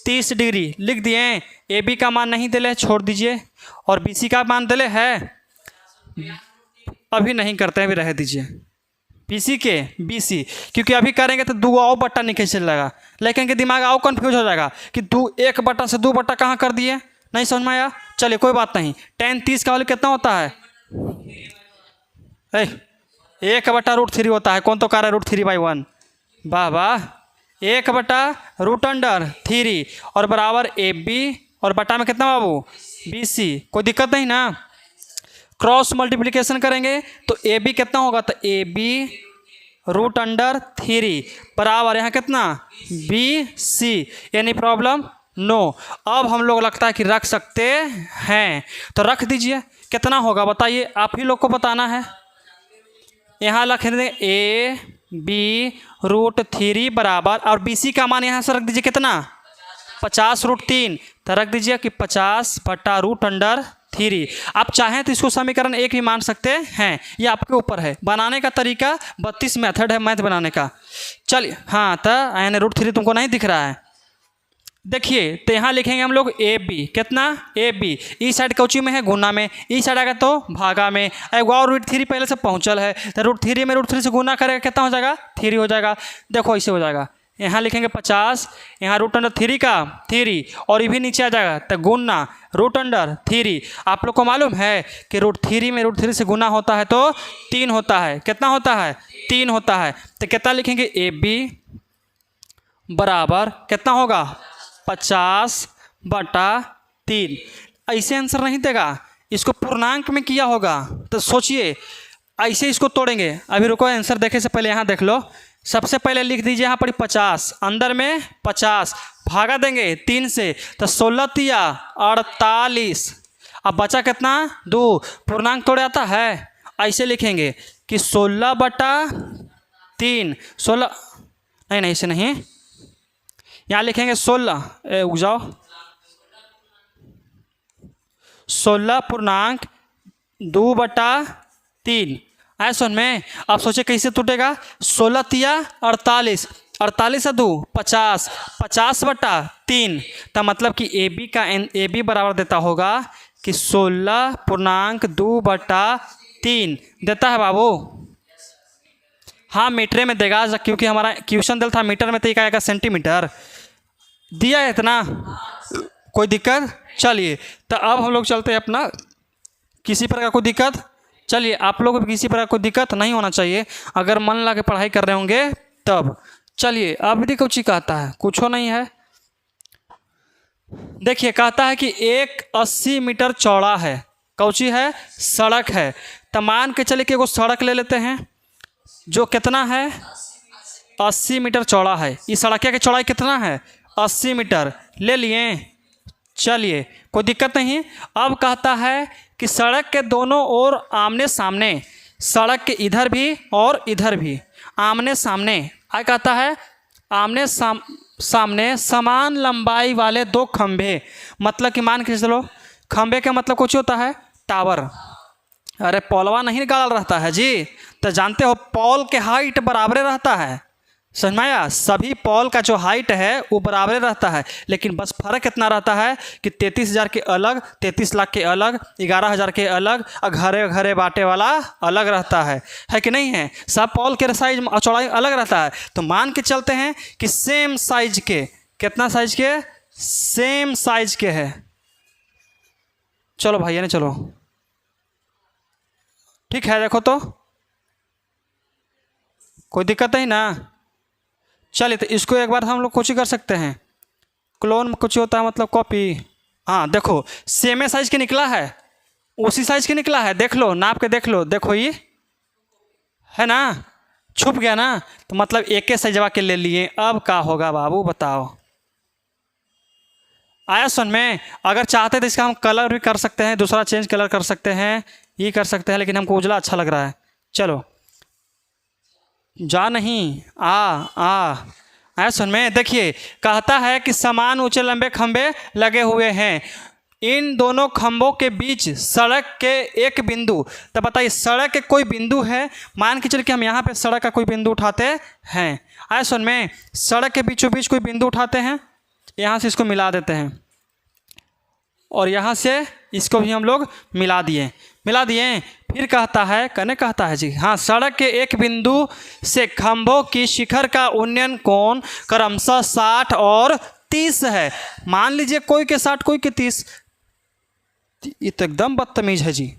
30 डिग्री लिख दिए। AB का मान नहीं दिले छोड़ दीजिए, और BC का मान दिले है अभी नहीं करते हैं, अभी रह दीजिए BC के BC, क्योंकि अभी करेंगे तो 2 और बट्टा निकल चल जाएगा, लेकिन के दिमाग आओ कन्फ्यूज हो जाएगा कि 1 बट्टा से 2 बट्टा कहाँ कर दिए, नहीं समझ में आया। चलिए कोई बात नहीं, टैन 30 का वैल्यू कितना होता है 1 बटा √3 होता है, कौन तो कह रहा है √3/1, वाह वाह, 1 बटा √3 और बराबर AB और बटा में कितना बाबू BC, कोई दिक्कत नहीं ना। क्रॉस मल्टीप्लिकेशन करेंगे तो AB कितना होगा, तो AB √3 बराबर यहाँ कितना BC, यानी प्रॉब्लम नो। अब हम लोग लगता है कि रख सकते हैं, तो रख दीजिए, कितना होगा बताइए, आप ही लोग को बताना है। यहाँ लिख देंगे AB √3 बराबर, और BC का मान यहाँ से रख दीजिए कितना 50√3, तो रख दीजिए कि 50 बटा √3। आप चाहें तो इसको समीकरण 1 भी मान सकते हैं, ये आपके ऊपर है, बनाने का तरीका 32 मेथड है मैथ बनाने का। चलिए हाँ, तो यानी √3 तुमको नहीं दिख रहा है, देखिए तो यहाँ लिखेंगे हम लोग AB, कितना AB, ई साइड कौची में है गुना में, ई साइड आएगा तो भागा में, एक और √3 पहले से पहुँचल है, तो √3 में √3 से गुना करेगा कितना हो जाएगा 3 हो जाएगा। देखो ऐसे हो जाएगा, यहाँ लिखेंगे 50, यहाँ √3 का 3, और ये भी नीचे आ जाएगा तो गुना √3। आप लोग को मालूम है कि √3 में √3 से गुना होता है तो 3 होता है, कितना होता है 3 होता है। तो कितना लिखेंगे AB बराबर कितना होगा 50 बटा 3। ऐसे आंसर नहीं देगा, इसको पूर्णांक में किया होगा। तो सोचिए ऐसे इसको तोड़ेंगे। अभी रुको, आंसर देखे से पहले यहाँ देख लो। सबसे पहले लिख दीजिए यहाँ पर 50, अंदर में 50 भागा देंगे 3 से, तो 16 तिया 48। अब बचा कितना? 2। पूर्णांक तोड़े आता है, ऐसे लिखेंगे कि 16/3। 16 नहीं, ऐसे नहीं, यहाँ लिखेंगे 16 उग जाओ 16/2/3। आए सुन में। अब सोचे कैसे टूटेगा? 16 तिया 48, 48 2 50, 50/3। तो मतलब कि ए बी बराबर देता होगा कि 16.2/3 देता है बाबू। हाँ मीटर में देगा, क्योंकि हमारा क्वेश्चन दिल था मीटर में, तो ये आएगा सेंटीमीटर। दिया है इतना, कोई दिक्कत? चलिए तो अब हम लोग चलते हैं अपना। किसी प्रकार कोई दिक्कत? चलिए आप लोगों को किसी प्रकार कोई दिक्कत नहीं होना चाहिए, अगर मन लगा के पढ़ाई कर रहे होंगे तब। चलिए अब भी कुछ ही कहता है, कुछ हो नहीं है। देखिए कहता है कि एक 80 मीटर चौड़ा है, कौची है? सड़क है। तो मान के चले कि एगो सड़क ले लेते हैं जो कितना है? 80 मीटर चौड़ा है। इस सड़क की चौड़ाई कितना है? 80 मीटर ले लिए। चलिए कोई दिक्कत नहीं। अब कहता है कि सड़क के दोनों ओर आमने सामने, सड़क के इधर भी और इधर भी आमने सामने, क्या कहता है? आमने सामने समान लंबाई वाले 2 खंभे। मतलब कि मान के चलो, खंभे का मतलब कुछ होता है? टावर। अरे पॉलवा नहीं गाड़ रहता है जी, तो जानते हो पॉल के हाइट बराबर रहता है, समझ में आया? सभी पॉल का जो हाइट है वो बराबर रहता है, लेकिन बस फर्क कितना रहता है कि 33,000 के अलग, 33 लाख के अलग, 11,000 के अलग, और घरे घरे बांटे वाला अलग रहता है कि नहीं है? सब पॉल के साइज और चौड़ाई अलग रहता है। तो मान के चलते हैं कि सेम साइज के, कितना साइज के? सेम साइज के है। चलो भैया ने चलो, ठीक है। देखो तो कोई दिक्कत नहीं ना? चलिए तो इसको एक बार हम लोग कुछ कर सकते हैं। क्लोन में कुछ होता है मतलब कॉपी। हाँ देखो सेम साइज के निकला है, उसी साइज के निकला है, देख लो नाप के देख लो। देखो ये है ना, छुप गया ना, तो मतलब एक ही साइजवा के ले लिए। अब क्या होगा बाबू बताओ? आया सुन में। अगर चाहते तो इसका हम कलर भी कर सकते हैं, दूसरा चेंज कलर कर सकते हैं, ये कर सकते हैं, लेकिन हमको उजला अच्छा लग रहा है। चलो जा नहीं आया सुन में। देखिए कहता है कि समान ऊंचे लंबे खंभे लगे हुए हैं, इन दोनों खंभों के बीच सड़क के एक बिंदु। तो बताइए सड़क के कोई बिंदु है? मान के चलिए कि हम यहाँ पे सड़क का कोई बिंदु उठाते हैं। आया सुन में, सड़क के बीचों बीच कोई बिंदु उठाते हैं, यहाँ से इसको मिला देते हैं, और यहाँ से इसको भी हम लोग मिला दिए। फिर कहता है जी, हाँ सड़क के एक बिंदु से खंभों की शिखर का उन्नयन कोण क्रमशः 60 और 30 है। मान लीजिए कोई के 60 कोई के 30, ये तो एकदम बदतमीज है जी।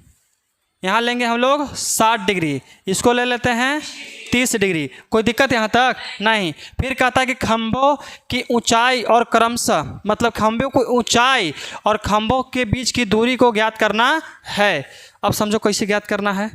यहाँ लेंगे हम लोग 60 डिग्री, इसको ले लेते हैं 30 डिग्री। कोई दिक्कत यहाँ तक नहीं। फिर कहता है कि खंभों की ऊंचाई और क्रमशः, मतलब खंभों की ऊंचाई और खंभों के बीच की दूरी को ज्ञात करना है। अब समझो कैसे ज्ञात करना है।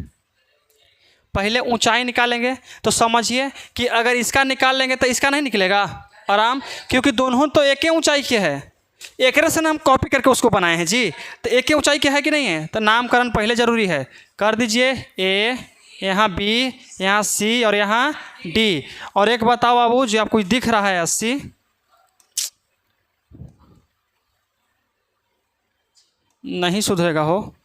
पहले ऊंचाई निकालेंगे, तो समझिए कि अगर इसका निकाल लेंगे तो इसका नहीं निकलेगा आराम, क्योंकि दोनों तो एक ही ऊंचाई के है। एक से हम कॉपी करके उसको बनाए हैं जी, तो एक ही ऊंचाई के है कि नहीं है? तो नामकरण पहले जरूरी है। कर दीजिए ए, यहाँ बी, यहाँ सी और यहाँ डी। और एक बताओ बाबू जी, आपको दिख रहा है 80? नहीं सुधरेगा हो।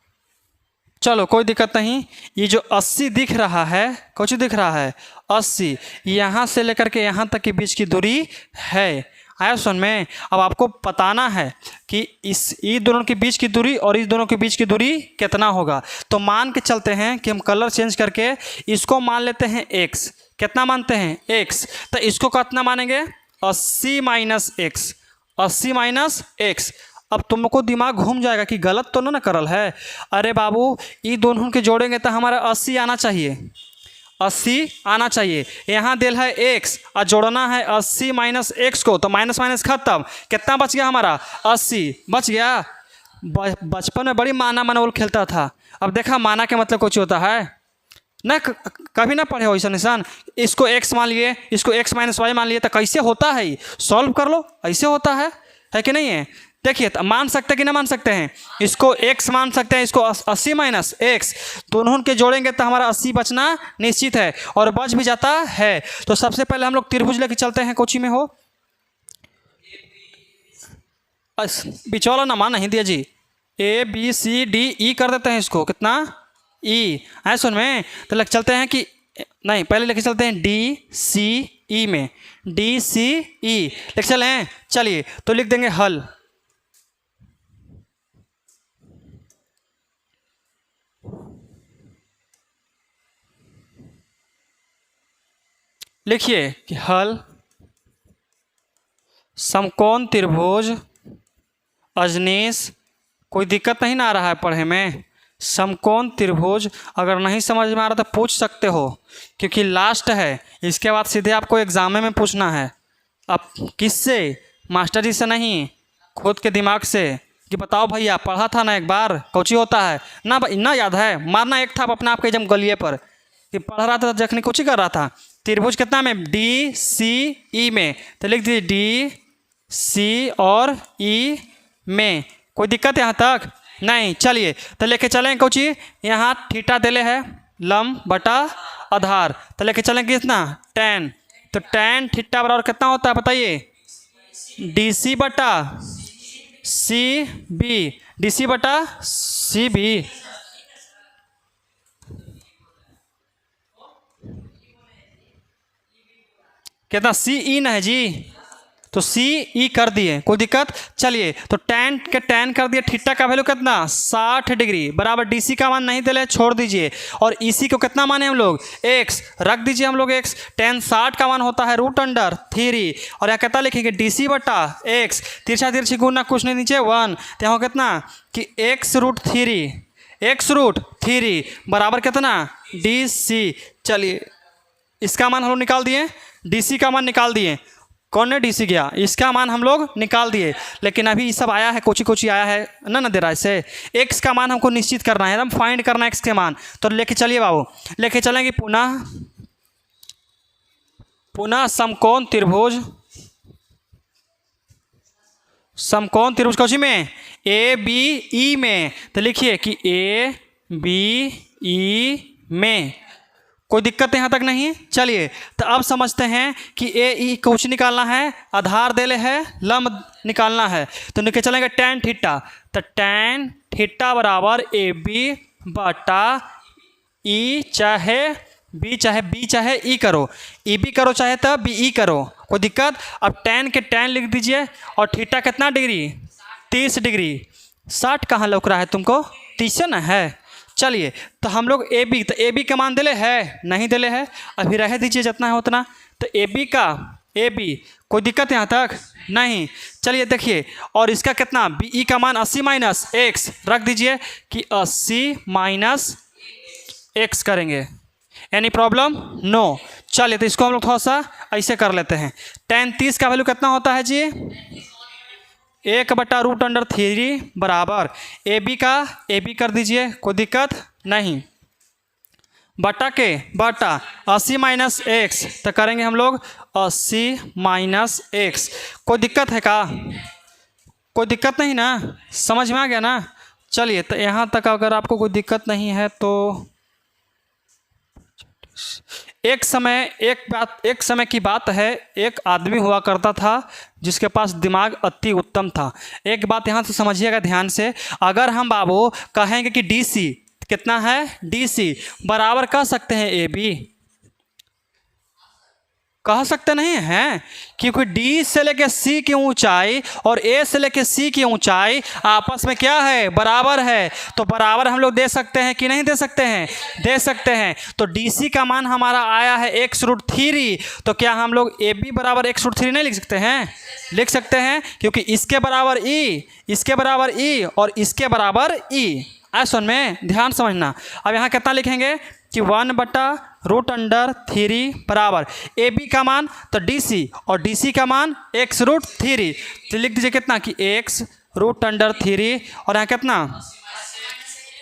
चलो कोई दिक्कत नहीं। ये जो 80 दिख रहा है, कुछ दिख रहा है 80, यहाँ से लेकर के यहाँ तक के बीच की दूरी है। आया सुन में। अब आपको बताना है कि इस दोनों के बीच की दूरी और इस दोनों के बीच की दूरी कितना होगा। तो मान के चलते हैं कि हम कलर चेंज करके इसको मान लेते हैं x। कितना मानते हैं? x। तो इसको कितना मानेंगे? 80 माइनस x, 80 माइनस x। अब तुमको दिमाग घूम जाएगा कि गलत तो ना करल है। अरे बाबू ये दोनों के जोड़ेंगे तो हमारा 80 आना चाहिए, 80 आना चाहिए। यहाँ दिल है x और जोड़ना है 80 माइनस x को, तो माइनस माइनस खत्म। कितना बच गया हमारा? 80 बच गया। बचपन में बड़ी माना मनोल खेलता था। अब देखा माना के मतलब कुछ होता है ना, कभी ना पढ़े हो ऐसा निशान। इसको x मान लिए, इसको x माइनस वाई मान लिए, तो कैसे होता है, सॉल्व कर लो, ऐसे होता है कि नहीं है। देखिए तो मान सकते हैं कि ना मान सकते हैं, इसको x मान सकते हैं, इसको 80 माइनस x, दोनों के जोड़ेंगे तो हमारा 80 बचना निश्चित है, और बच भी जाता है। तो सबसे पहले हम लोग त्रिभुज लेके चलते हैं, कोची में हो बिचौला ना मान नहीं दिया जी, ABCDE कर देते हैं इसको, कितना ई है सुन में। तो लेके चलते हैं कि नहीं, पहले लेके चलते हैं DCE में, DCE लेके चले हैं। चलिए तो लिख देंगे हल। लिखिए कि हल समकोण त्रिभुज अजनीश, कोई दिक्कत नहीं ना आ रहा है पढ़े में। समकोण त्रिभुज अगर नहीं समझ में आ रहा तो पूछ सकते हो, क्योंकि लास्ट है, इसके बाद सीधे आपको एग्जाम में पूछना है। अब किससे, मास्टर जी से नहीं, खुद के दिमाग से, कि बताओ भैया पढ़ा था ना एक बार, कौची होता है ना, ना याद है, मारना एक था अपने आप के जम गलिए पर कि पढ़ रहा था जखनी कौची कर रहा था। त्रिभुज कितना में, DCE में, तो लिख दीजिए DC और E में। कोई दिक्कत यहाँ तक नहीं। चलिए तो लेके चलें कौची, यहाँ थीटा देले है लंब बटा आधार, तो लेके चलेंगे कितना tan, तो tan थीटा बराबर कितना होता है बताइए, DC बटा CB, DC बटा CB। कितना CE ना है जी, तो CE कर दिए, कोई दिक्कत। चलिए तो tan के tan कर दिए, थीटा का वैल्यू कितना 60 डिग्री बराबर, DC का मान नहीं दे, छोड़ दीजिए, और EC को कितना माने हम लोग x, रख दीजिए हम लोग x, tan 60 का मान होता है √3, और यहाँ कितना लिखेंगे DC बटा x, तिरछा तिरछी गुना कुछ नहीं नीचे 1, तो यहाँ कितना कि x√3 बराबर कितना DC। चलिए इसका मान हम लोग निकाल दिए, DC का मान निकाल दिए, कौन ने DC गया, इसका मान हम लोग निकाल दिए। लेकिन अभी ये सब आया है, कोची आया है ना दे रहा है इसे, x का मान हमको निश्चित करना है, एकदम फाइंड करना है x के मान। तो लेके चलिए बाबू, लेके चलेंगे पुनः समकोण त्रिभुज कोची में, ABE में, तो लिखिए कि ABE में, कोई दिक्कत यहाँ तक नहीं। चलिए तो अब समझते हैं कि AE कुछ निकालना है, आधार देले है, लंब निकालना है, तो निकल चलेंगे tan थीटा, तो tan थीटा बराबर AB बटा E, चाहे B चाहे E करो, EB करो चाहे तो BE करो, कोई दिक्कत। अब tan के tan लिख दीजिए, और थीटा कितना डिग्री 30 डिग्री, 60 कहाँ लौक रहा है तुमको, 30 ना है। चलिए तो हम लोग AB, तो AB का मान दिले है नहीं दिले है, अभी रह दीजिए जितना है उतना। तो AB कोई दिक्कत यहाँ तक नहीं। चलिए देखिए, और इसका कितना BE का मान 80 माइनस x, रख दीजिए कि 80 माइनस x करेंगे, एनी प्रॉब्लम नो। चलिए तो इसको हम लोग थोड़ा सा ऐसे कर लेते हैं, tan 30 का वैल्यू कितना होता है जी, 1/√3 बराबर AB कर दीजिए, कोई दिक्कत नहीं, बटा 80 माइनस x, तो करेंगे हम लोग 80 माइनस x। कोई दिक्कत है का, कोई दिक्कत नहीं ना, समझ में आ गया ना। चलिए तो यहाँ तक अगर आपको कोई दिक्कत नहीं है तो एक समय की बात है, एक आदमी हुआ करता था जिसके पास दिमाग अति उत्तम था। एक बात यहाँ से समझिएगा ध्यान से, अगर हम बाबू कहेंगे कि DC कितना है, DC बराबर कह सकते हैं AB, कह सकते नहीं हैं, क्योंकि D से लेके C की ऊंचाई और A से लेके C की ऊंचाई आपस में क्या है, बराबर है। तो बराबर हम लोग दे सकते हैं कि नहीं दे सकते हैं, दे सकते हैं। तो DC का मान हमारा आया है x√3, तो क्या हम लोग AB बराबर x√3 नहीं लिख सकते हैं, लिख सकते हैं, क्योंकि इसके बराबर E, इसके बराबर E और इसके बराबर E। ऐसा में ध्यान समझना। अब यहाँ कितना लिखेंगे कि 1/√3 बराबर AB का मान तो DC, और DC का मान x√3, तो लिख दीजिए कितना कि x√3 रूट अंडर 3 और यहाँ कितना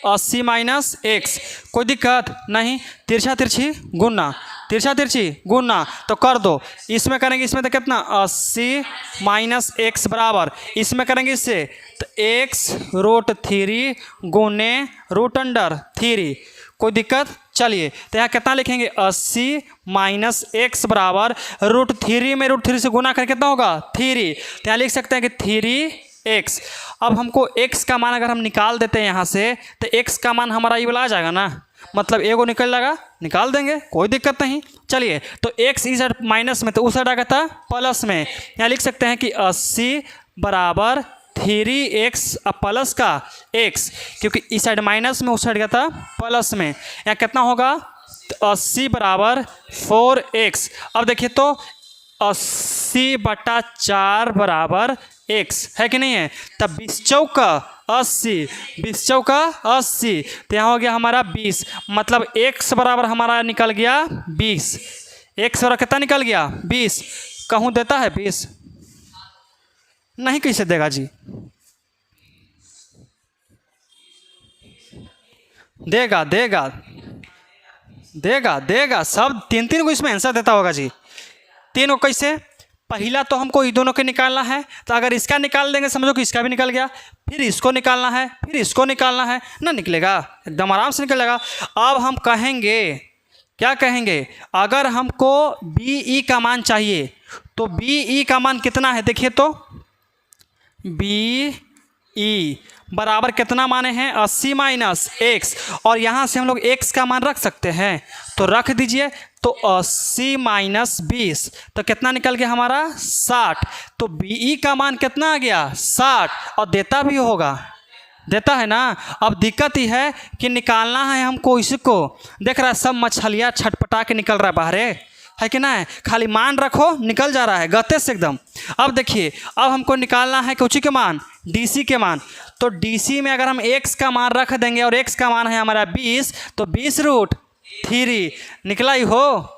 80 माइनस एक्स। कोई दिक्कत नहीं, तिरछा तिरछी गुना, तिरछा तिरछी गुना तो कर दो। इसमें करेंगे, इसमें तो कितना 80 माइनस एक्स बराबर, इसमें करेंगे इससे तो एक्स रूट 3 गुने रूट अंडर 3। कोई दिक्कत, चलिए तो यहाँ कितना लिखेंगे 80 माइनस एक्स बराबर रूट 3 में रूट 3 से गुना करके कितना होगा 3। तो यहाँ लिख सकते हैं कि 3x। अब हमको x का मान अगर हम निकाल देते हैं यहाँ से तो x का मान हमारा ये वाला आ जाएगा ना, मतलब एगो निकल जाएगा, निकाल देंगे कोई दिक्कत नहीं। चलिए तो x इस साइड माइनस में तो उस साइड आ गया था प्लस में, यहाँ लिख सकते हैं कि 80 बराबर 3x प्लस का x, क्योंकि इस साइड माइनस में उस साइड गया था प्लस में। यहाँ कितना होगा 80 बराबर 4x। अब देखिए तो 80/4 बराबर x है कि नहीं है, तब 20 चौका 80, 20 चौका 80, तो यहाँ हो गया हमारा 20, मतलब x बराबर हमारा निकल गया 20। x बराबर कितना निकल गया 20। कहूँ देता है 20? नहीं, कैसे देगा जी, देगा देगा देगा देगा, सब तीन तीन को इसमें आंसर देता होगा जी। तीन को कैसे, पहला तो हमको ये दोनों के निकालना है, तो अगर इसका निकाल देंगे समझो कि इसका भी निकल गया, फिर इसको निकालना है, फिर इसको निकालना है ना, निकलेगा एकदम आराम से निकलेगा। अब हम कहेंगे, क्या कहेंगे, अगर हमको बी ई का मान चाहिए तो बी ई का मान कितना है, देखिए तो बी ई बराबर कितना माने हैं 80 माइनस एक्स, और यहाँ से हम लोग एक्स का मान रख सकते हैं तो रख दीजिए। तो 80 माइनस 20 तो कितना निकल गया हमारा 60। तो बी ई का मान कितना आ गया 60, और देता भी होगा, देता है ना। अब दिक्कत ही है कि निकालना है हमको इसको, देख रहा है सब मछलियाँ छटपटा के निकल रहा है बाहर है कि ना, खाली मान रखो निकल जा रहा है गते से एकदम। अब देखिए, अब हमको निकालना है कुछ के मान, डीसी के मान, तो डीसी में अगर हम x का मान रख देंगे और x का मान है हमारा 20, तो 20√3 निकला ही हो,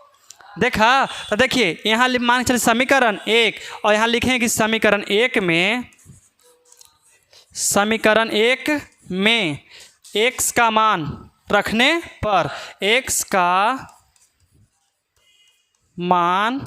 देखा। तो देखिए यहाँ मान चलिए समीकरण 1, और यहाँ लिखें कि समीकरण 1 में x का मान रखने पर, x का मान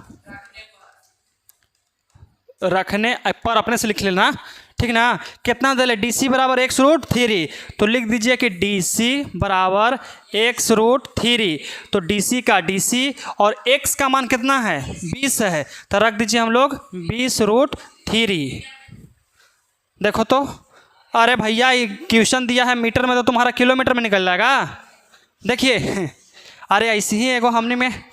रखने पर, अपने से लिख लेना ठीक ना। कितना दे DC बराबर x√3, तो लिख दीजिए कि DC बराबर x√3। तो DC का DC और x का मान कितना है 20 है, तो रख दीजिए हम लोग 20√3। देखो तो, अरे भैया ये क्वेश्चन दिया है मीटर में तो तुम्हारा किलोमीटर में निकल जाएगा। देखिए अरे ऐसे ही एगो हमने में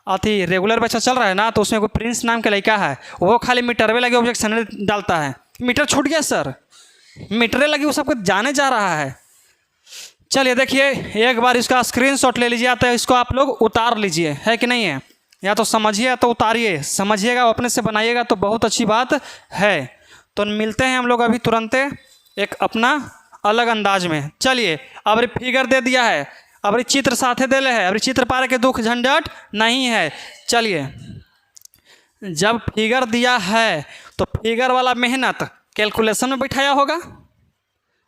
अथी रेगुलर बच्चा चल रहा है ना, तो उसमें कोई प्रिंस नाम का लड़का है, वो खाली मीटरवे लगे ऑब्जेक्शन डालता है। मीटर छूट गया सर, मीटरे लगी, वो सबको जाने जा रहा है। चलिए देखिए एक बार इसका स्क्रीनशॉट ले लीजिए, तो इसको आप लोग उतार लीजिए, है कि नहीं है, या तो समझिए या तो उतारिए, समझिएगा अपने से बनाइएगा तो बहुत अच्छी बात है। तो मिलते हैं हम लोग अभी तुरंत एक अपना अलग अंदाज में। चलिए अब फिगर दे दिया है, अब चित्र साथे दे ले है, अब चित्र पारे के दुख झंझट नहीं है। चलिए जब फिगर दिया है तो फिगर वाला मेहनत कैलकुलेशन में बैठाया होगा,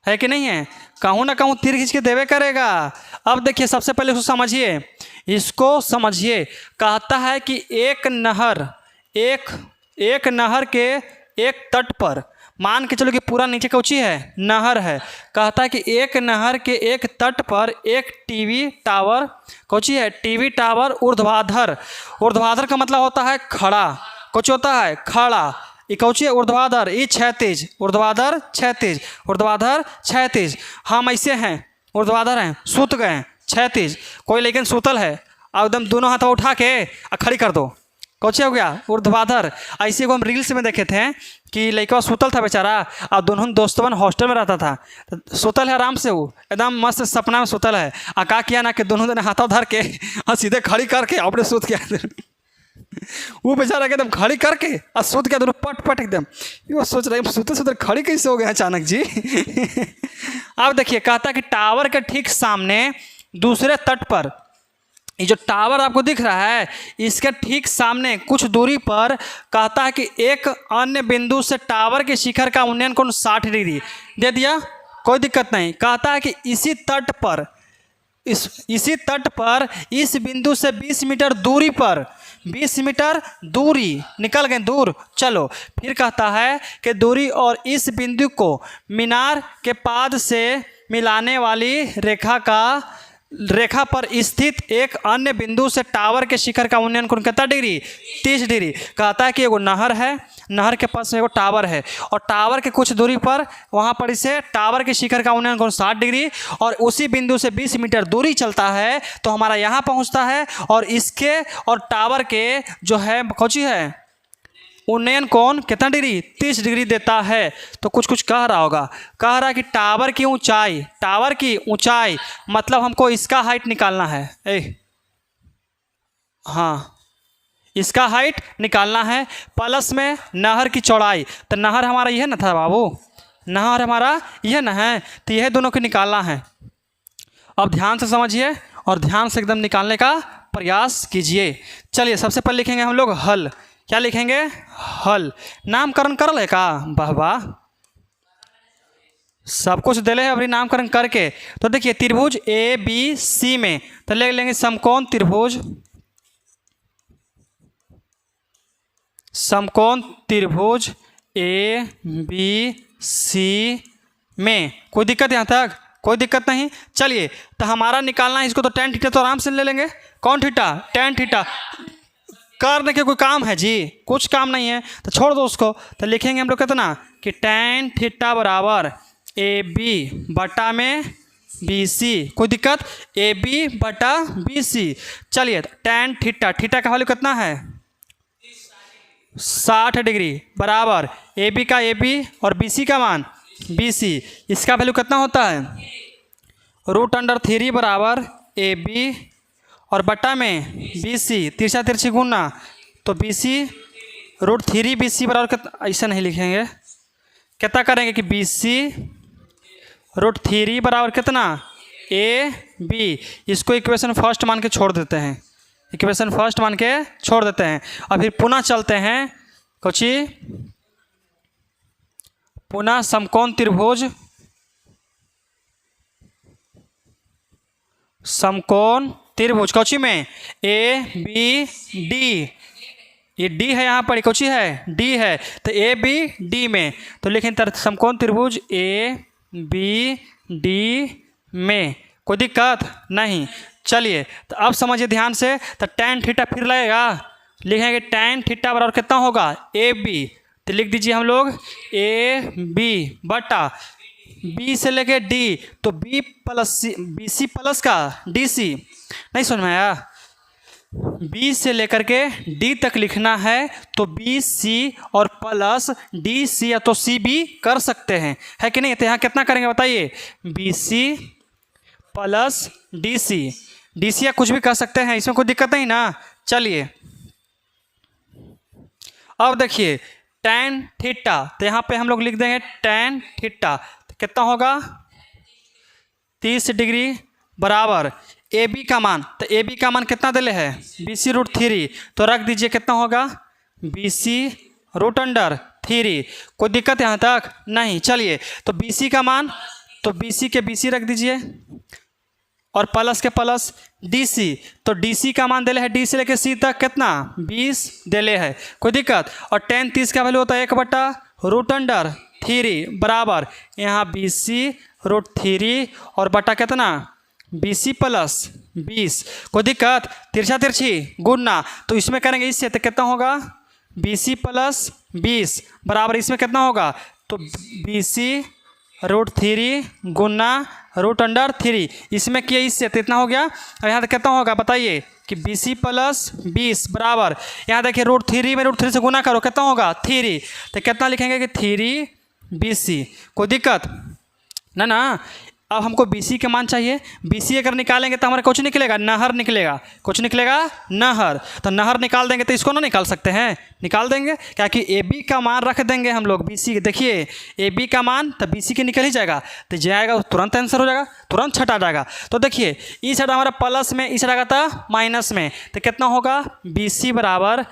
है कि नहीं है, कहूँ ना कहूँ तीर खींच के देवे करेगा। अब देखिए सबसे पहले इसको समझिए, इसको समझिए। कहता है कि एक नहर के एक तट पर, मान के चलो कि पूरा नीचे कौची है नहर है, कहता है कि एक नहर के एक तट पर एक टीवी टावर, कौची है टीवी टावर ऊर्ध्वाधर, ऊर्ध्वाधर का मतलब होता है खड़ा, कुछ होता है खड़ा, ये कौची है ऊर्ध्वाधर, ये क्षैतिज, ऊर्ध्वाधर क्षैतिज, ऊर्ध्वाधर क्षैतिज। हम ऐसे हैं ऊर्ध्वाधर हैं, सूत गए हैं क्षैतिज, कोई लेकिन सूतल है, अब एकदम दोनों हाथ उठा के खड़ी कर दो, कौची हो गया ऊर्ध्वाधर। ऐसे को हम रील्स में देखे थे कि लड़का सुतल था बेचारा, और दोनों दोस्तवन हॉस्टल में रहता था, तो सुतल है आराम से, वो एकदम मस्त सपना में सुतल है, और का किया ना कि दोनों ने हाथों धर के और सीधे खड़ी करके अपने सूत किया वो बेचारा एकदम खड़ी करके और सूत किया दोनों पट पट एकदम। वो सोच रहे सुते सुते खड़ी कैसे हो गए अचानक जी अब देखिए कहता कि टावर के ठीक सामने दूसरे तट पर ये जो टावर आपको दिख रहा है इसके ठीक सामने कुछ दूरी पर कहता है कि एक अन्य बिंदु से टावर के शिखर का उन्नयन कोण 60 डिग्री दे दिया, कोई दिक्कत नहीं। कहता है कि इसी तट पर इस बिंदु से 20 मीटर दूरी पर 20 मीटर दूरी निकल गए दूर। चलो फिर कहता है कि दूरी और इस बिंदु को मीनार के पाद से मिलाने वाली रेखा पर स्थित एक अन्य बिंदु से टावर के शिखर का उन्नयन कोण कितना डिग्री 30 डिग्री। कहता है कि एगो नहर है, नहर के पास में एगो टावर है और टावर के कुछ दूरी पर वहाँ पर इसे टावर के शिखर का उन्नयन कोण 60 डिग्री और उसी बिंदु से 20 मीटर दूरी चलता है तो हमारा यहाँ पहुँचता है और इसके और टावर के जो है कौची है उन्नयन कोण कितना डिग्री 30 डिग्री देता है। तो कुछ कह रहा होगा, कह रहा है कि टावर की ऊंचाई मतलब हमको इसका हाइट निकालना है। हाँ, इसका हाइट निकालना है प्लस में नहर की चौड़ाई। तो नहर हमारा यह ना था बाबू, नहर हमारा यह ना है, तो यह दोनों को निकालना है। अब ध्यान से समझिए और ध्यान से एकदम निकालने का प्रयास कीजिए। चलिए सबसे पहले लिखेंगे हम लोग हल। क्या लिखेंगे? हल। नामकरण कर ले का? वाह वाह, सब कुछ दिले है अभी नामकरण करके। तो देखिए त्रिभुज ए बी सी में तो ले लेंगे समकोण त्रिभुज ए बी सी में। कोई दिक्कत यहाँ तक? कोई दिक्कत नहीं। चलिए तो हमारा निकालना है इसको, तो tan थीटा तो आराम से ले लेंगे। कौन थीटा? tan theta. करने के कोई काम है जी? कुछ काम नहीं है, तो छोड़ दो उसको। तो लिखेंगे हम लोग कितना कि tan थीटा बराबर ए बी बटा में बी सी। कोई दिक्कत? ए बी बटा बी सी। चलिए tan थीटा का वैल्यू कितना है 60 डिग्री बराबर ए बी का ए बी और बी सी का मान बी सी। इसका वैल्यू कितना होता है √3 बराबर ए बी और बटा में बी सी, तिरछा तिरछी गुना तो बी सी √3 बी सी बराबर कितना, ऐसा नहीं लिखेंगे, कितना करेंगे कि बी सी √3 बराबर कितना ए बी। इसको इक्वेशन फर्स्ट मान के छोड़ देते हैं, इक्वेशन फर्स्ट मान के छोड़ देते हैं। और फिर पुनः चलते हैं कोची, पुनः समकोण त्रिभुज कोची में ए बी डी। ये डी है यहाँ पर, कोची है डी है, तो ए बी डी में। तो लिखें समकोण त्रिभुज ए बी डी में। कोई दिक्कत नहीं। चलिए तो अब समझिए ध्यान से, तो tan थीटा फिर लगेगा, लिखेंगे tan थीटा बराबर कितना होगा ए बी। तो लिख दीजिए हम लोग ए बी बटा बी से लेके डी, तो बी प्लस सी, बी सी प्लस का डी सी। नहीं समझ में आया? बी से लेकर के डी तक लिखना है तो बी सी और प्लस डी सी या तो सी बी कर सकते हैं, है कि नहीं? तो यहाँ कितना करेंगे बताइए, B C plus D C या कुछ भी कर सकते हैं, इसमें कोई दिक्कत नहीं ना। चलिए अब देखिए tan थीटा, तो यहाँ पे हम लोग लिख देंगे tan थीटा तो कितना होगा 30 डिग्री बराबर ए बी का मान। तो ए बी का मान कितना दिले है बी सी √3, तो रख दीजिए कितना होगा बी सी √3। कोई दिक्कत यहाँ तक नहीं? चलिए तो बी सी का मान, तो बी सी के बी सी रख दीजिए और प्लस के प्लस डी सी, तो डी सी का मान दिले है डी से लेके सी तक कितना 20 दिले है। कोई दिक्कत? और tan 30 का वैल्यू होता है 1/√3 बराबर यहाँ बी सी √3 और बटा कितना बी सी प्लस 20। कोई दिक्कत? तिरछा तिरछी गुना, तो इसमें करेंगे इससे तो कितना होगा बी सी प्लस 20 बराबर इसमें कितना होगा तो बी सी √3 गुना √3। इसमें किया इससे तो इतना हो गया। अब यहाँ तक कितना होगा बताइए कि बी सी प्लस 20 बराबर यहाँ देखिए √3 में √3 से गुना करो कितना होगा 3, तो कितना लिखेंगे कि 3 बी सी। कोई दिक्कत ना? अब हमको BC के मान चाहिए। BC अगर निकालेंगे तो हमारा कुछ निकलेगा, नहर निकलेगा। कुछ निकलेगा, नहर। तो नहर निकाल देंगे तो इसको ना निकाल सकते हैं, निकाल देंगे, क्या कि AB का मान रख देंगे हम लोग BC। देखिए AB का मान तो BC के निकल ही जाएगा, तो जाएगा तुरंत आंसर हो जाएगा, तुरंत छट आ जाएगा। तो देखिए इस साइड हमारा प्लस में, इस साइड आएगा था माइनस में, तो कितना होगा BC बराबर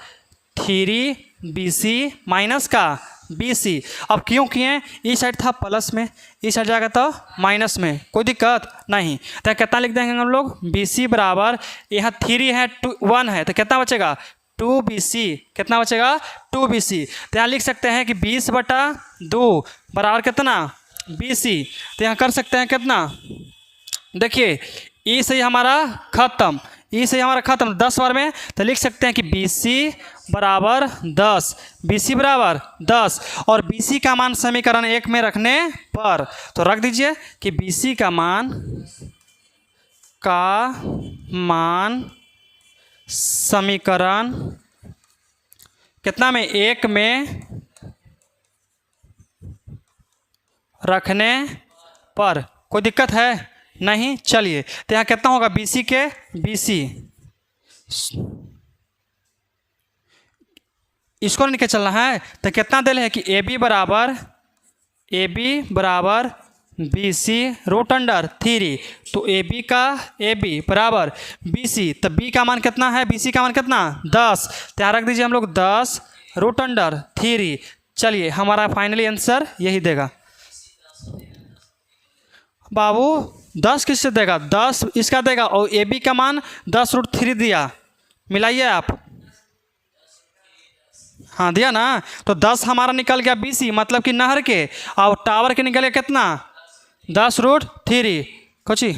3BC माइनस का BC। अब क्यों किए, इस साइड था प्लस में, इस साइड जाएगा तो माइनस में, कोई दिक्कत नहीं। तो कितना लिख देंगे हम लोग, BC बराबर, यहाँ 3 है 1 है, तो कितना बचेगा 2BC। कितना बचेगा 2BC। तो यहाँ लिख सकते हैं कि 20/2 बराबर कितना BC। तो यहाँ कर सकते हैं कितना, देखिए ई से हमारा खत्म, ई से हमारा खत्म 10 बार में, तो लिख सकते हैं कि BC बराबर 10, BC बराबर 10। और BC का मान समीकरण 1 में रखने पर, तो रख दीजिए कि BC का मान समीकरण कितना में, 1 में रखने पर। कोई दिक्कत है नहीं, चलिए। तो यहाँ कितना होगा BC के BC, इसको लेके चलना है। तो कितना दिल है कि AB बराबर BC रूट अंडर 3। तो AB बराबर BC, तो B का मान कितना है, BC का मान कितना 10। तो यहाँ रख दीजिए हम लोग 10 रूट अंडर 3। चलिए हमारा फाइनली आंसर यही देगा। बाबू 10 किससे देगा, 10 इसका देगा, और AB का मान 10√3 दिया, मिलाइए आप। हाँ दिया ना, तो 10 हमारा निकल गया BC, मतलब कि नहर के, और टावर के निकल गया कितना 10√3। कोची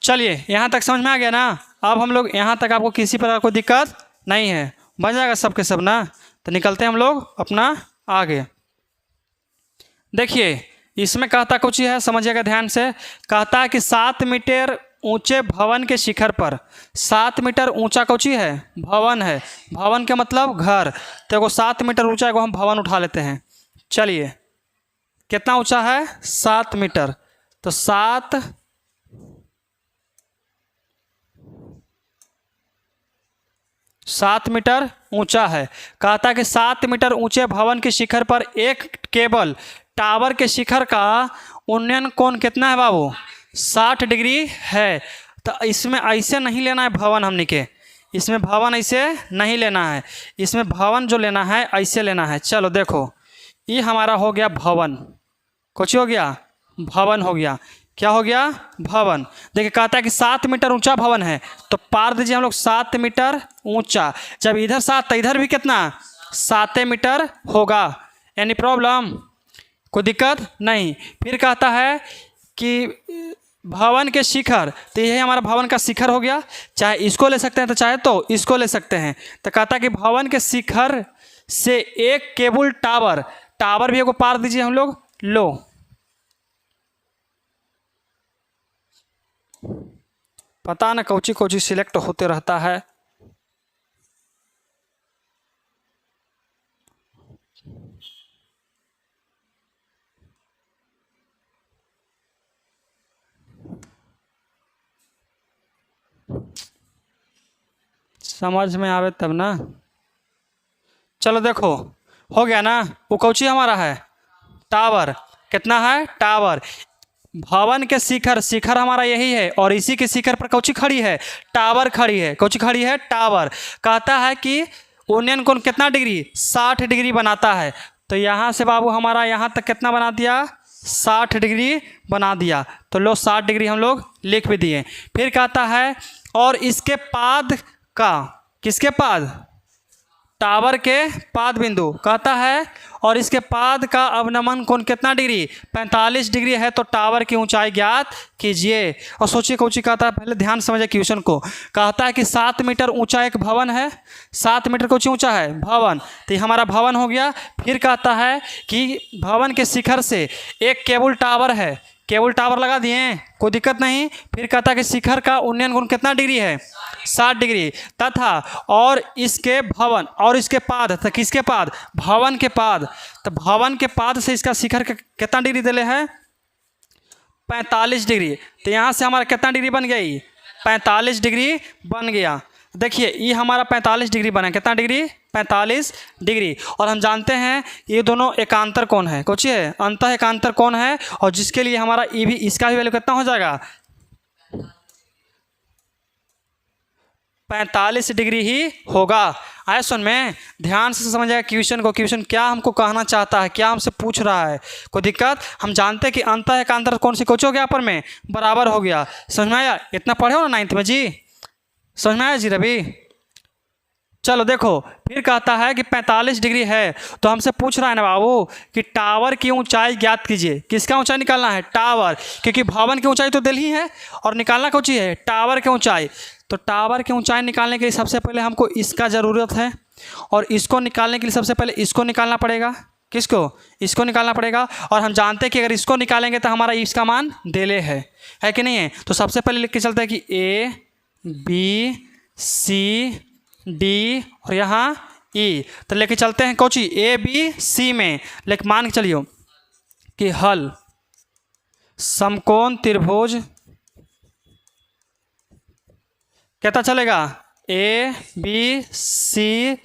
चलिए यहाँ तक समझ में आ गया ना। अब हम लोग यहाँ तक, आपको किसी प्रकार कोई दिक्कत नहीं है, बन जाएगा सब के सब ना। तो निकलते हैं हम लोग अपना आगे। देखिए इसमें कहता कुछ है, समझिएगा ध्यान से। कहता है कि 7 मीटर ऊंचे भवन के शिखर पर, 7 मीटर ऊंचा कुछ है, भवन है। भवन के मतलब घर। तो एगो 7 मीटर ऊंचा एगो हम भवन उठा लेते हैं। चलिए कितना ऊंचा है 7 मीटर, तो 7 मीटर ऊंचा है। कहता है कि 7 मीटर ऊंचे भवन के शिखर पर एक केबल टावर के शिखर का उन्नयन कोण कितना है बाबू, 60 डिग्री है। तो इसमें ऐसे नहीं लेना है भवन हमने के, इसमें भवन ऐसे नहीं लेना है, इसमें भवन जो लेना है ऐसे लेना है। चलो देखो ये हमारा हो गया भवन, कुछ हो गया भवन हो गया, क्या हो गया भवन। देखिए कहता है कि 7 मीटर ऊंचा भवन है, तो पार दीजिए हम लोग 7 मीटर ऊंचा। जब इधर 7 तो इधर भी कितना 7 मीटर होगा, एनी प्रॉब्लम, कोई दिक्कत नहीं। फिर कहता है कि भवन के शिखर, तो यही हमारा भवन का शिखर हो गया। चाहे इसको ले सकते हैं तो चाहे तो इसको ले सकते हैं। तो कहता है कि भवन के शिखर से एक केबल टावर, टावर भी एगो पार दीजिए हम लोग, लो पता ना कौची कौची सिलेक्ट होते रहता है। समझ में आवे तब ना। चलो देखो हो गया ना, वो कौची हमारा है टावर। कितना है टावर, भवन के शिखर, शिखर हमारा यही है, और इसी के शिखर पर कौची खड़ी है टावर खड़ी है। कौची खड़ी है टावर। कहता है कि उन्नयन कोण कितना डिग्री 60 डिग्री बनाता है। तो यहाँ से बाबू हमारा यहाँ तक कितना बना दिया 60 डिग्री बना दिया। तो लो 60 डिग्री हम लोग लिख भी दिए। फिर कहता है और इसके पाद का, किसके पाद, टावर के पाद बिंदु। कहता है और इसके पाद का अवनमन कोण कितना डिग्री 45 डिग्री है। तो टावर की ऊंचाई ज्ञात कीजिए। और सोचिए कौची कहता है, पहले ध्यान समझिए क्वेश्चन को। कहता है कि 7 मीटर ऊंचा एक भवन है, 7 मीटर कौची ऊंचा है भवन, तो ये हमारा भवन हो गया। फिर कहता है कि भवन के शिखर से एक केबल टावर है, केबल टावर लगा दिए, कोई दिक्कत नहीं। फिर कहता है कि शिखर का उन्नयन कोण कितना डिग्री है, 60 डिग्री, तथा और इसके भवन और इसके पाद, तो किसके पाद, भवन के पाद, तो भवन के पाद से इसका शिखर का कितना डिग्री दिले है, 45 डिग्री। तो यहाँ से हमारा कितना डिग्री बन गई, 45 डिग्री बन गया। देखिए ये हमारा 45 डिग्री बना, कितना डिग्री, 45 डिग्री। और हम जानते हैं ये दोनों एकांतर कोण है, कुछ है अंतः एकांतर कोण है, और जिसके लिए हमारा ई भी, इसका भी वैल्यू कितना हो जाएगा, 45 डिग्री ही होगा। आया सुन में, ध्यान से समझिएगा क्वेश्चन को, क्वेश्चन क्या हमको कहना चाहता है, क्या हमसे पूछ रहा है, कोई दिक्कत। हम जानते हैं कि अंतः एकांतर कौन सी कुछ हो गया, पर में बराबर हो गया। समझ में आया, इतना पढ़े हो ना 9th में जी, समझ में आया जी रवि। चलो देखो, फिर कहता है कि 45 डिग्री है, तो हमसे पूछ रहा है ना बाबू कि टावर की ऊंचाई ज्ञात कीजिए। किसका ऊंचाई निकालना है, टावर, क्योंकि भवन की ऊंचाई तो दिल ही है, और निकालना कौन सी है, टावर की ऊंचाई। तो टावर की ऊंचाई निकालने के लिए सबसे पहले हमको इसका ज़रूरत है, और इसको निकालने के लिए सबसे पहले इसको निकालना पड़ेगा। किसको, इसको निकालना पड़ेगा। और हम जानते हैं कि अगर इसको निकालेंगे तो हमारा इसका मान देले है कि नहीं है। तो सबसे पहले लिख के चलते हैं कि ए बी सी डी और यहाँ ई, तो लेके चलते हैं कौची, ए बी सी में। लेकिन मान के चलियो कि हल समकोण त्रिभुज कहता चलेगा ए बी सी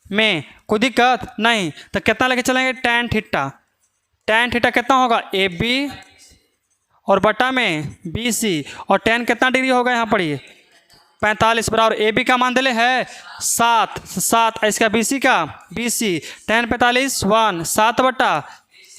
में, कोई दिक्कत नहीं। तो कितना लेके चलेंगे, tan थीटा, tan थीटा कितना होगा, ए बी और बटा में बी सी, और tan कितना डिग्री होगा यहाँ पर, ये 45 बराबर ए बी का मान दिले है 7, इसका बी सी का, बी सी tan 45 1, 7 बटा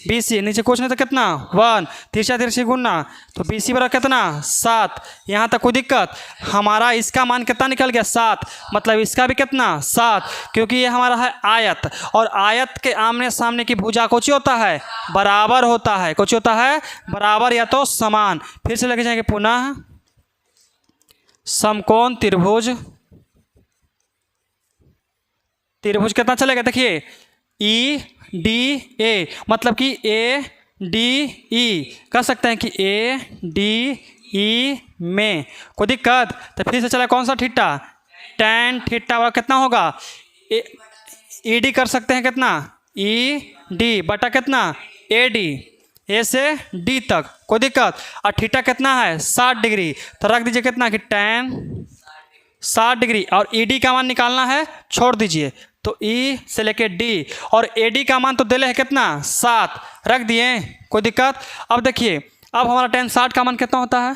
बी सी, नीचे कुछ नहीं तो कितना 1, तिरछा तिरछी गुना, तो बी सी बराबर कितना 7। यहाँ तक कोई दिक्कत, हमारा इसका मान कितना निकल गया 7, मतलब इसका भी कितना 7, क्योंकि ये हमारा है आयत, और आयत के आमने सामने की भुजा कुछ होता है, बराबर होता है, कुछ होता है बराबर या तो समान। फिर से लेके जाएंगे पुनः समकोण त्रिभुज, त्रिभुज कितना चलेगा, देखिए ई डी ए, मतलब कि ए डी ई, कह सकते हैं कि ए डी ई में, कोई दिक्कत। तो फिर से चला कौन सा थीटा, tan थीटा वाला कितना होगा, ई डी कर सकते हैं कितना, ई डी बटा कितना, ए डी, ए से डी तक, कोई दिक्कत। और थीटा कितना है 60 डिग्री, तो रख दीजिए कितना कि tan 60 डिग्री, और ई डी का मान निकालना है, छोड़ दीजिए, तो ई से लेके डी, और ए डी का मान तो दिले है कितना 7, रख दिए, कोई दिक्कत। अब देखिए, अब हमारा tan 60 का मान कितना होता है,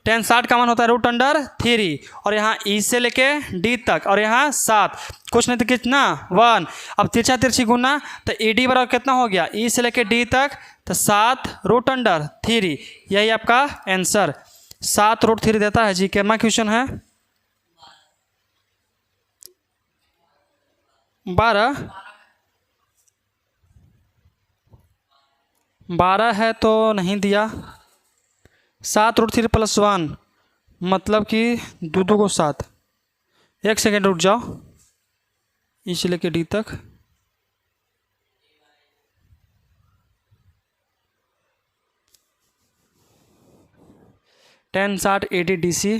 tan 60 का मान होता है √3, और यहाँ ई से लेके डी तक, और यहाँ 7, कुछ नहीं तो कितना 1। अब तिरछा तिरछी गुना, तो ई डी बराबर कितना हो गया, ई से लेके डी तक, तो 7√3, यही आपका आंसर 7√3 देता है जी। क्या क्वेश्चन है 12 है तो नहीं दिया, 7√3 + 1 मतलब कि दो को 7। 1 सेकेंड रुक जाओ, ई से लेके डी तक, tan 60 AD DC,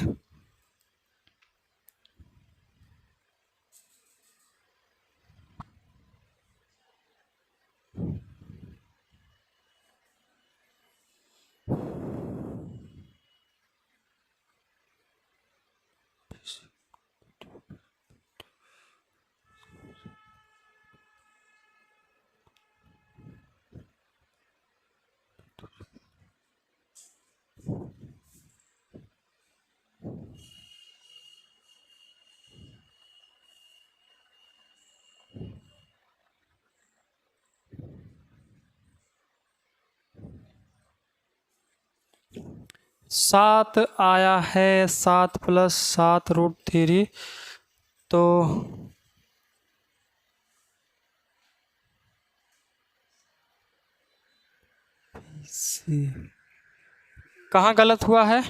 सात आया है, 7 + 7√3, तो कहाँ गलत हुआ है,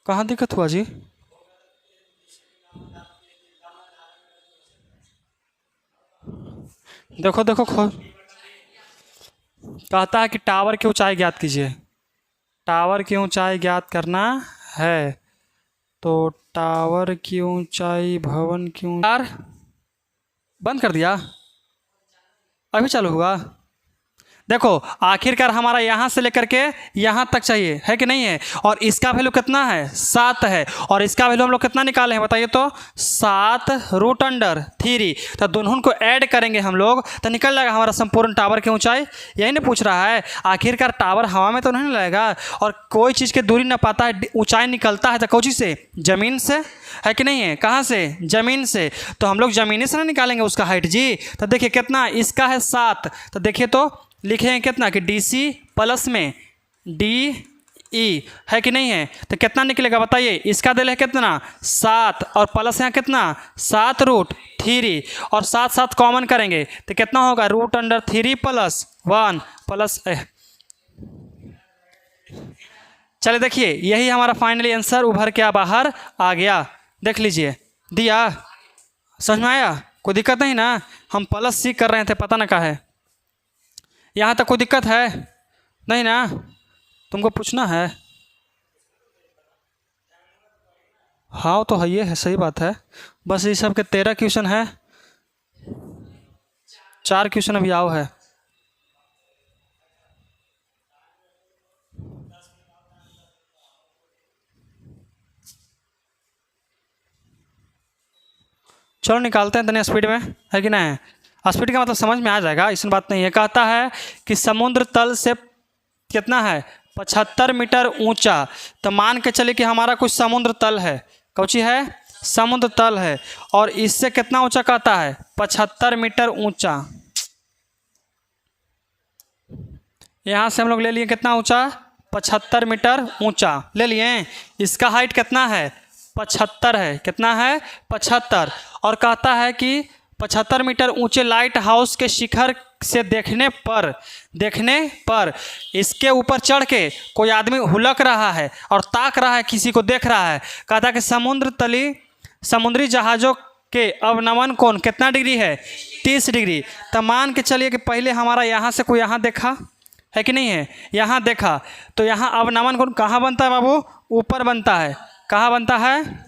कहाँ दिक्कत हुआ जी? देखो देखो कहता है कि टावर की ऊंचाई ज्ञात कीजिए। टावर की ऊंचाई ज्ञात करना है, तो टावर की ऊंचाई, भवन की ऊंचाई। बंद कर दिया, अभी चालू हुआ। देखो आखिरकार हमारा यहाँ से लेकर के यहाँ तक चाहिए, है कि नहीं है? और इसका वैल्यू कितना है? 7 है। और इसका वैल्यू हम लोग कितना निकाले हैं बताइए तो? 7√3। तो दोनों को ऐड करेंगे हम लोग तो निकल जाएगा हमारा संपूर्ण टावर की ऊंचाई। यही नहीं पूछ रहा है? आखिरकार टावर हवा में तो नहीं लगेगा, और कोई चीज़ की दूरी ना पाता है, ऊंचाई निकलता है तो कौन चीज़ से? ज़मीन से, है कि नहीं है? कहाँ से? ज़मीन से। तो हम लोग ज़मीनी से ना निकालेंगे उसका हाइट जी। तो देखिए कितना, इसका है 7, तो देखिए तो लिखेंगे कितना कि डी सी प्लस में डी ई, है कि नहीं है? तो कितना निकलेगा बताइए? इसका दिल है कितना? 7, और प्लस यहाँ कितना? 7√3, और 7 7 कॉमन करेंगे तो कितना होगा? √3 प्लस 1 प्लस। चलिए देखिए यही हमारा फाइनली आंसर उभर के बाहर आ गया। देख लीजिए, दिया, समझ में आया? कोई दिक्कत नहीं ना? हम प्लस सी कर रहे थे, पता ना क्या है। यहाँ तक कोई दिक्कत है नहीं ना? तुमको पूछना है? हाँ तो है, ये है, सही बात है। बस ये सब के 13 क्वेश्चन है, 4 क्वेश्चन अभी आओ है। चलो निकालते हैं तने स्पीड में, है कि नहीं? स्पीड का मतलब समझ में आ जाएगा, इसमें बात नहीं है। कहता है कि समुद्र तल से कितना है? 75 मीटर ऊंचा। तो मान के चले कि हमारा कुछ समुद्र तल है, कौची है? समुद्र तल है, और इससे कितना ऊंचा कहता है? 75 मीटर ऊंचा। यहाँ से हम लोग ले लिए कितना ऊंचा? 75 मीटर ऊंचा ले लिए। इसका हाइट कितना है? 75 है। कितना है? 75। और कहता है कि 75 मीटर ऊंचे लाइट हाउस के शिखर से देखने पर इसके ऊपर चढ़ के कोई आदमी हुलक रहा है और ताक रहा है, किसी को देख रहा है। कहता है कि समुद्री जहाज़ों के अवनमन कोण कितना डिग्री है? 30 डिग्री। तो मान के चलिए कि पहले हमारा यहाँ से कोई यहाँ देखा, है कि नहीं है? यहाँ देखा, तो यहाँ अवनमन कोण कहाँ बनता है बाबू? ऊपर बनता है। कहाँ बनता है?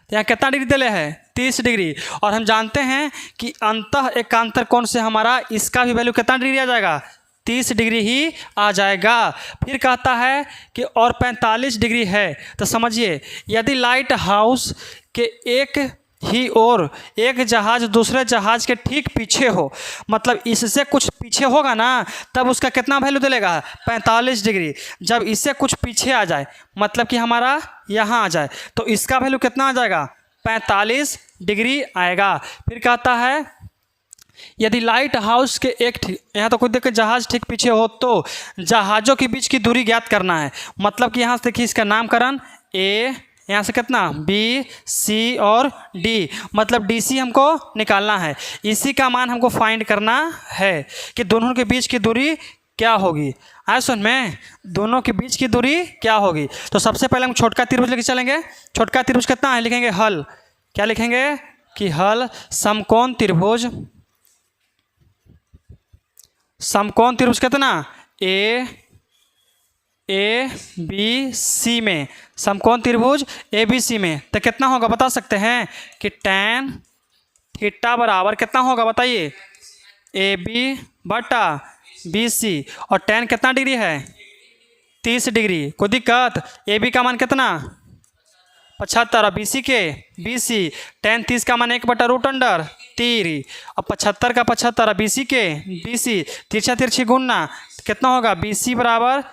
यहाँ कितना डिग्री दिले है? 30 डिग्री। और हम जानते हैं कि अंतः एकांतर कोण से हमारा इसका भी वैल्यू कितना डिग्री आ जाएगा? 30 डिग्री ही आ जाएगा। फिर कहता है कि और 45 डिग्री है। तो समझिए, यदि लाइट हाउस के एक ही और एक जहाज़ दूसरे जहाज़ के ठीक पीछे हो, मतलब इससे कुछ पीछे होगा ना, तब उसका कितना वैल्यू दिलेगा? 45 डिग्री। जब इससे कुछ पीछे आ जाए, मतलब कि हमारा यहाँ आ जाए, तो इसका वैल्यू कितना आ जाएगा? 45 डिग्री आएगा। फिर कहता है यदि लाइट हाउस के एक यहाँ तो खुद देखिए जहाज़ ठीक पीछे हो, तो जहाज़ों के बीच की दूरी ज्ञात करना है। मतलब कि यहाँ से देखिए इसका नामकरण ए, यहाँ से कितना? बी, सी और डी, मतलब डी सी हमको निकालना है। इसी का मान हमको फाइंड करना है कि दोनों के बीच की दूरी क्या होगी। आए सुन में, दोनों के बीच की दूरी क्या होगी? तो सबसे पहले हम छोटका त्रिभुज लेके चलेंगे। छोटका त्रिभुज कितना है? लिखेंगे हल। क्या लिखेंगे? कि हल समकोण त्रिभुज। समकोण त्रिभुज कितना? ए बी सी में, समकोण त्रिभुज ए बी सी में। तो कितना होगा बता सकते हैं? कि tan थीटा बराबर कितना होगा बताइए? ए बी बटा बी सी। और tan कितना डिग्री है? 30 डिग्री। कोई दिक्कत? ए बी का मान कितना? 75। और बी सी tan 30 का मान 1/√3। और 75 का 75, और बी सी तिरछा तिरछी गुणना कितना होगा? बी सी बराबर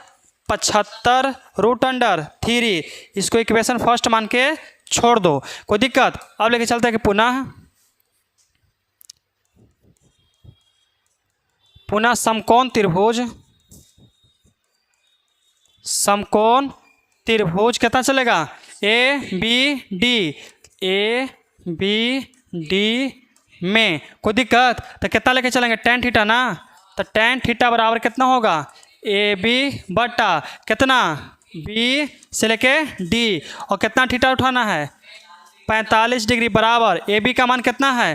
75√3। इसको इक्वेशन फर्स्ट मान के छोड़ दो, कोई दिक्कत? अब लेके चलते हैं कि पुनः समकोण त्रिभुज कितना चलेगा? ए बी डी में। कोई दिक्कत? तो कितना लेके चलेंगे? tan थीटा ना। तो tan थीटा बराबर कितना होगा? ए बी बटा कितना? बी से लेके डी, और कितना थीटा उठाना है 45 डिग्री बराबर ए बी का मान कितना है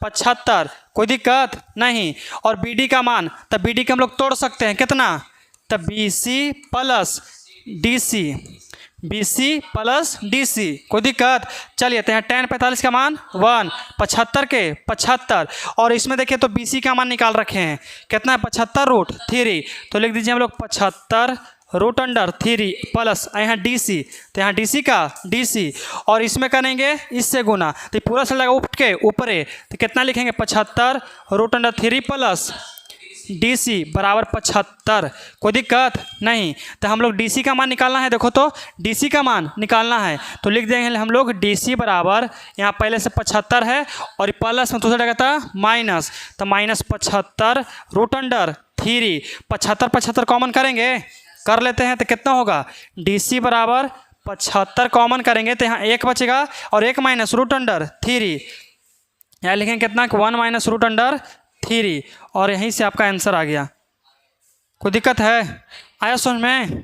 75, कोई दिक्कत नहीं। और बी डी का मान, तब बी डी के हम लोग तोड़ सकते हैं कितना, तब B C plus D C, B C plus D C, कोई दिक्कत। चलिए तो यहाँ tan 45 का मान 1, 75 के 75, और इसमें देखिए तो बी सी का मान निकाल रखे हैं कितना है 75√3, तो लिख दीजिए हम लोग 75√3 प्लस यहाँ डी सी, तो यहाँ डी सी का डी सी, और इसमें करेंगे इससे गुना, तो पूरा से लगा उठ के ऊपरे, तो कितना लिखेंगे 75√3 प्लस डी सी बराबर 75, कोई दिक्कत नहीं। तो हम लोग डी सी का मान निकालना है, देखो तो डी सी का मान निकालना है, तो लिख देंगे हम लोग डी सी बराबर, यहाँ पहले से 75 है और प्लस में दूसरा जगह था माइनस, तो -75√3, 75 कॉमन करेंगे, कर लेते हैं तो कितना होगा डी सी बराबर 75 कॉमन करेंगे तो यहाँ 1 बचेगा और 1 -√3, यहाँ लिखेंगे कितना 1 -√3, और यहीं से आपका आंसर आ गया। कोई दिक्कत है, आया समझ में,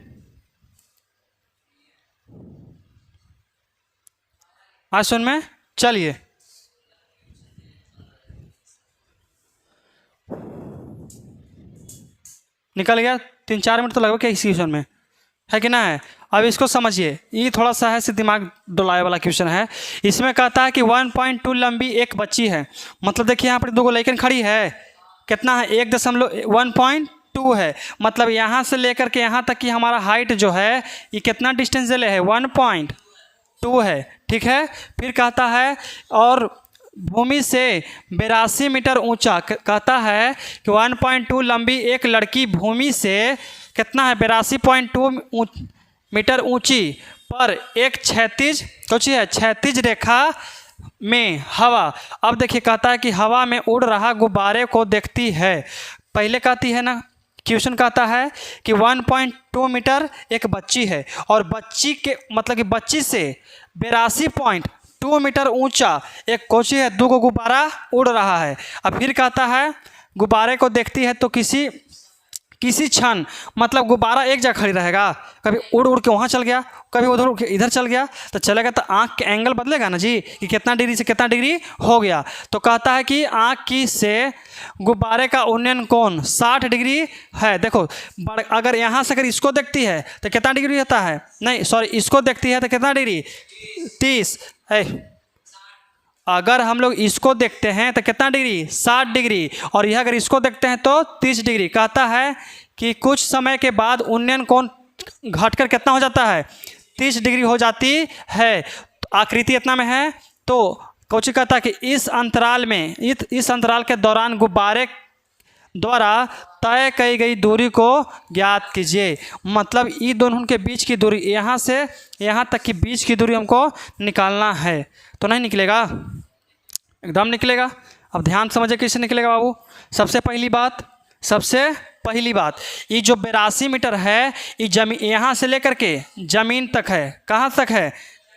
आया समझ में। चलिए निकल गया, 3-4 मिनट तो लगभग क्या इस क्वेश्चन में है कि ना है। अब इसको समझिए, ये थोड़ा सा है दिमाग डुलाए वाला क्वेश्चन है। इसमें कहता है कि 1.2 लंबी एक बच्ची है, मतलब देखिए यहाँ पर 2 लड़कियां खड़ी है, कितना है 1.2 है, मतलब यहाँ से लेकर के यहाँ तक कि हमारा हाइट जो है ये कितना डिस्टेंस ले है 1.2 है, ठीक है। फिर कहता है और भूमि से 82 मीटर ऊंचा, कहता है कि 1.2 लंबी एक लड़की भूमि से कितना है 82.2 मीटर ऊंची पर एक क्षैतिज क्षैतिज रेखा में हवा, अब देखिए कहता है कि हवा में उड़ रहा गुब्बारे को देखती है। पहले कहती है ना, क्वेश्चन कहता है कि 1.2 मीटर एक बच्ची है और बच्ची के मतलब कि बच्ची से 82.2 मीटर ऊंचा एक कोची है, 2 गुब्बारा उड़ रहा है। अब फिर कहता है गुब्बारे को देखती है तो किसी क्षण, मतलब गुब्बारा एक जगह खड़ी रहेगा, कभी उड़ उड़ के वहाँ चल गया, कभी उधर उड़ के इधर चल गया, तो चलेगा तो आँख के एंगल बदलेगा ना जी, कि कितना डिग्री से कितना डिग्री हो गया। तो कहता है कि आँख की से गुब्बारे का उन्नयन कोण 60 डिग्री है। देखो अगर यहाँ से अगर इसको देखती है तो कितना डिग्री होता है, नहीं सॉरी इसको देखती है तो कितना डिग्री 30 है, अगर हम लोग इसको देखते हैं तो कितना डिग्री 60 डिग्री, और यह अगर इसको देखते हैं तो 30 डिग्री। कहता है कि कुछ समय के बाद उन्नयन कोण घटकर कितना हो जाता है 30 डिग्री हो जाती है। तो आकृति इतना में है, तो कोच कहता है कि इस अंतराल में इस अंतराल के दौरान गुब्बारे द्वारा तय की गई दूरी को ज्ञात कीजिए, मतलब ये दोनों के बीच की दूरी, यहाँ से यहाँ तक की बीच की दूरी हमको निकालना है। तो नहीं निकलेगा, एकदम निकलेगा। अब ध्यान समझिए कैसे निकलेगा बाबू। सबसे पहली बात ये जो 82 मीटर है ये जमीन यहाँ से लेकर के ज़मीन तक है, कहाँ तक है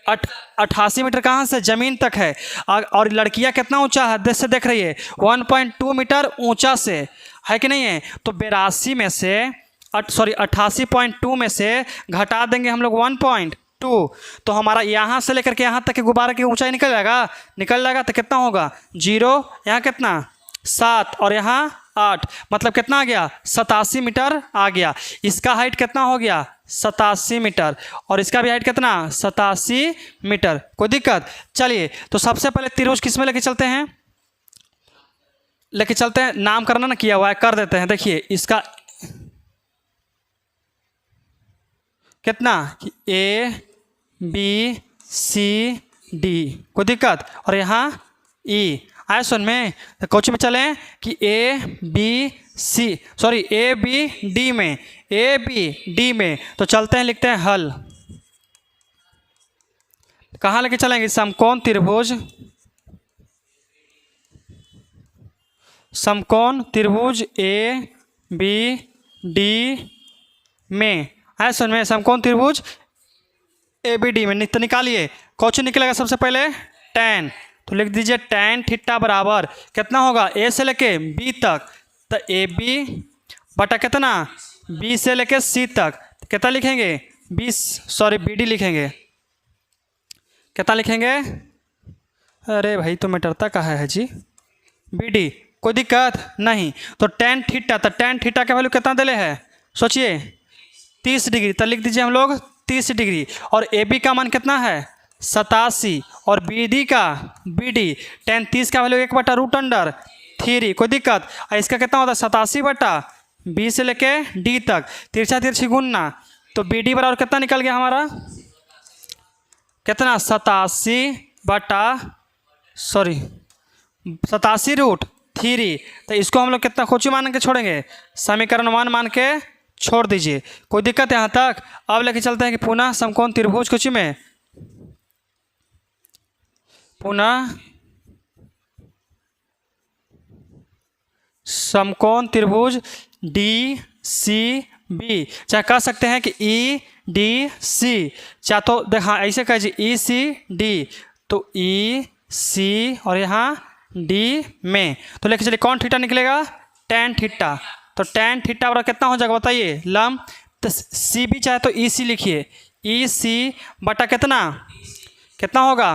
88 मीटर, कहाँ से ज़मीन तक है। और लड़कियाँ कितना ऊंचा है देख रही है 1.2 मीटर ऊंचा से, है कि नहीं है। तो 82 में से 88.2 में से घटा देंगे हम लोग 1.2, तो हमारा यहाँ से लेकर के यहाँ तक के गुब्बारे की ऊंचाई निकल जाएगा तो कितना होगा 0, यहाँ कितना 7 और यहाँ 8, मतलब कितना आ गया 87 मीटर आ गया। इसका हाइट कितना हो गया 87 मीटर और इसका भी हाइट कितना 87 मीटर। कोई दिक्कत। चलिए तो सबसे पहले त्रिभुज किस में लेके चलते हैं, नाम करना ना किया हुआ है, कर देते हैं। देखिए इसका कितना A B C D, कोई दिक्कत, और यहाँ E आया सुन में। तो कोच में चलें कि A B D में तो चलते हैं, लिखते हैं हल। कहाँ लेके चलेंगे समकोण त्रिभुज A B D में, आया सुन में समकोण त्रिभुज ABD में। तो निकालिए कौन निकलेगा सबसे पहले tan, तो लिख दीजिए tan थीटा बराबर कितना होगा A से लेके B तक, तो AB बटा कितना B से लेके C तक, कितना लिखेंगे बी डी लिखेंगे। कितना लिखेंगे? अरे भाई तो मिटरता कहाँ है जी? B D. कोई दिक्कत नहीं। तो टेन थीटा, तो टेन थीटा का वैल्यू कितना दिले है सोचिए? 30 डिग्री। तो लिख दीजिए हम लोग 30 डिग्री। और ए बी का मान कितना है? 87। और बी डी का टेन 30 का वैल्यू 1/√3। कोई दिक्कत? और इसका कितना होता है? 87/बी से लेके डी तक तिरछा तिरछी गुणना। तो बी डी बराबर कितना निकल गया हमारा? कितना? 87/3। तो इसको हम लोग कितना खोची मान के छोड़ेंगे? समीकरण 1 मान के छोड़ दीजिए। कोई दिक्कत यहाँ तक? अब लेके चलते हैं कि पुनः समकोण त्रिभुज कोची में, पुनः समकोण त्रिभुज डी सी बी, चाहे कह सकते हैं कि ई डी सी, चाहे तो देखा ऐसे कह जी ई सी डी, तो ई सी और यहाँ डी में। तो लेके चलिए कौन थीटा निकलेगा? Tan theta. तो टेन थीटा बराबर कितना हो जाएगा बताइए? लम। तो सी बी चाहे तो ई सी लिखिए, ई सी बटा कितना होगा?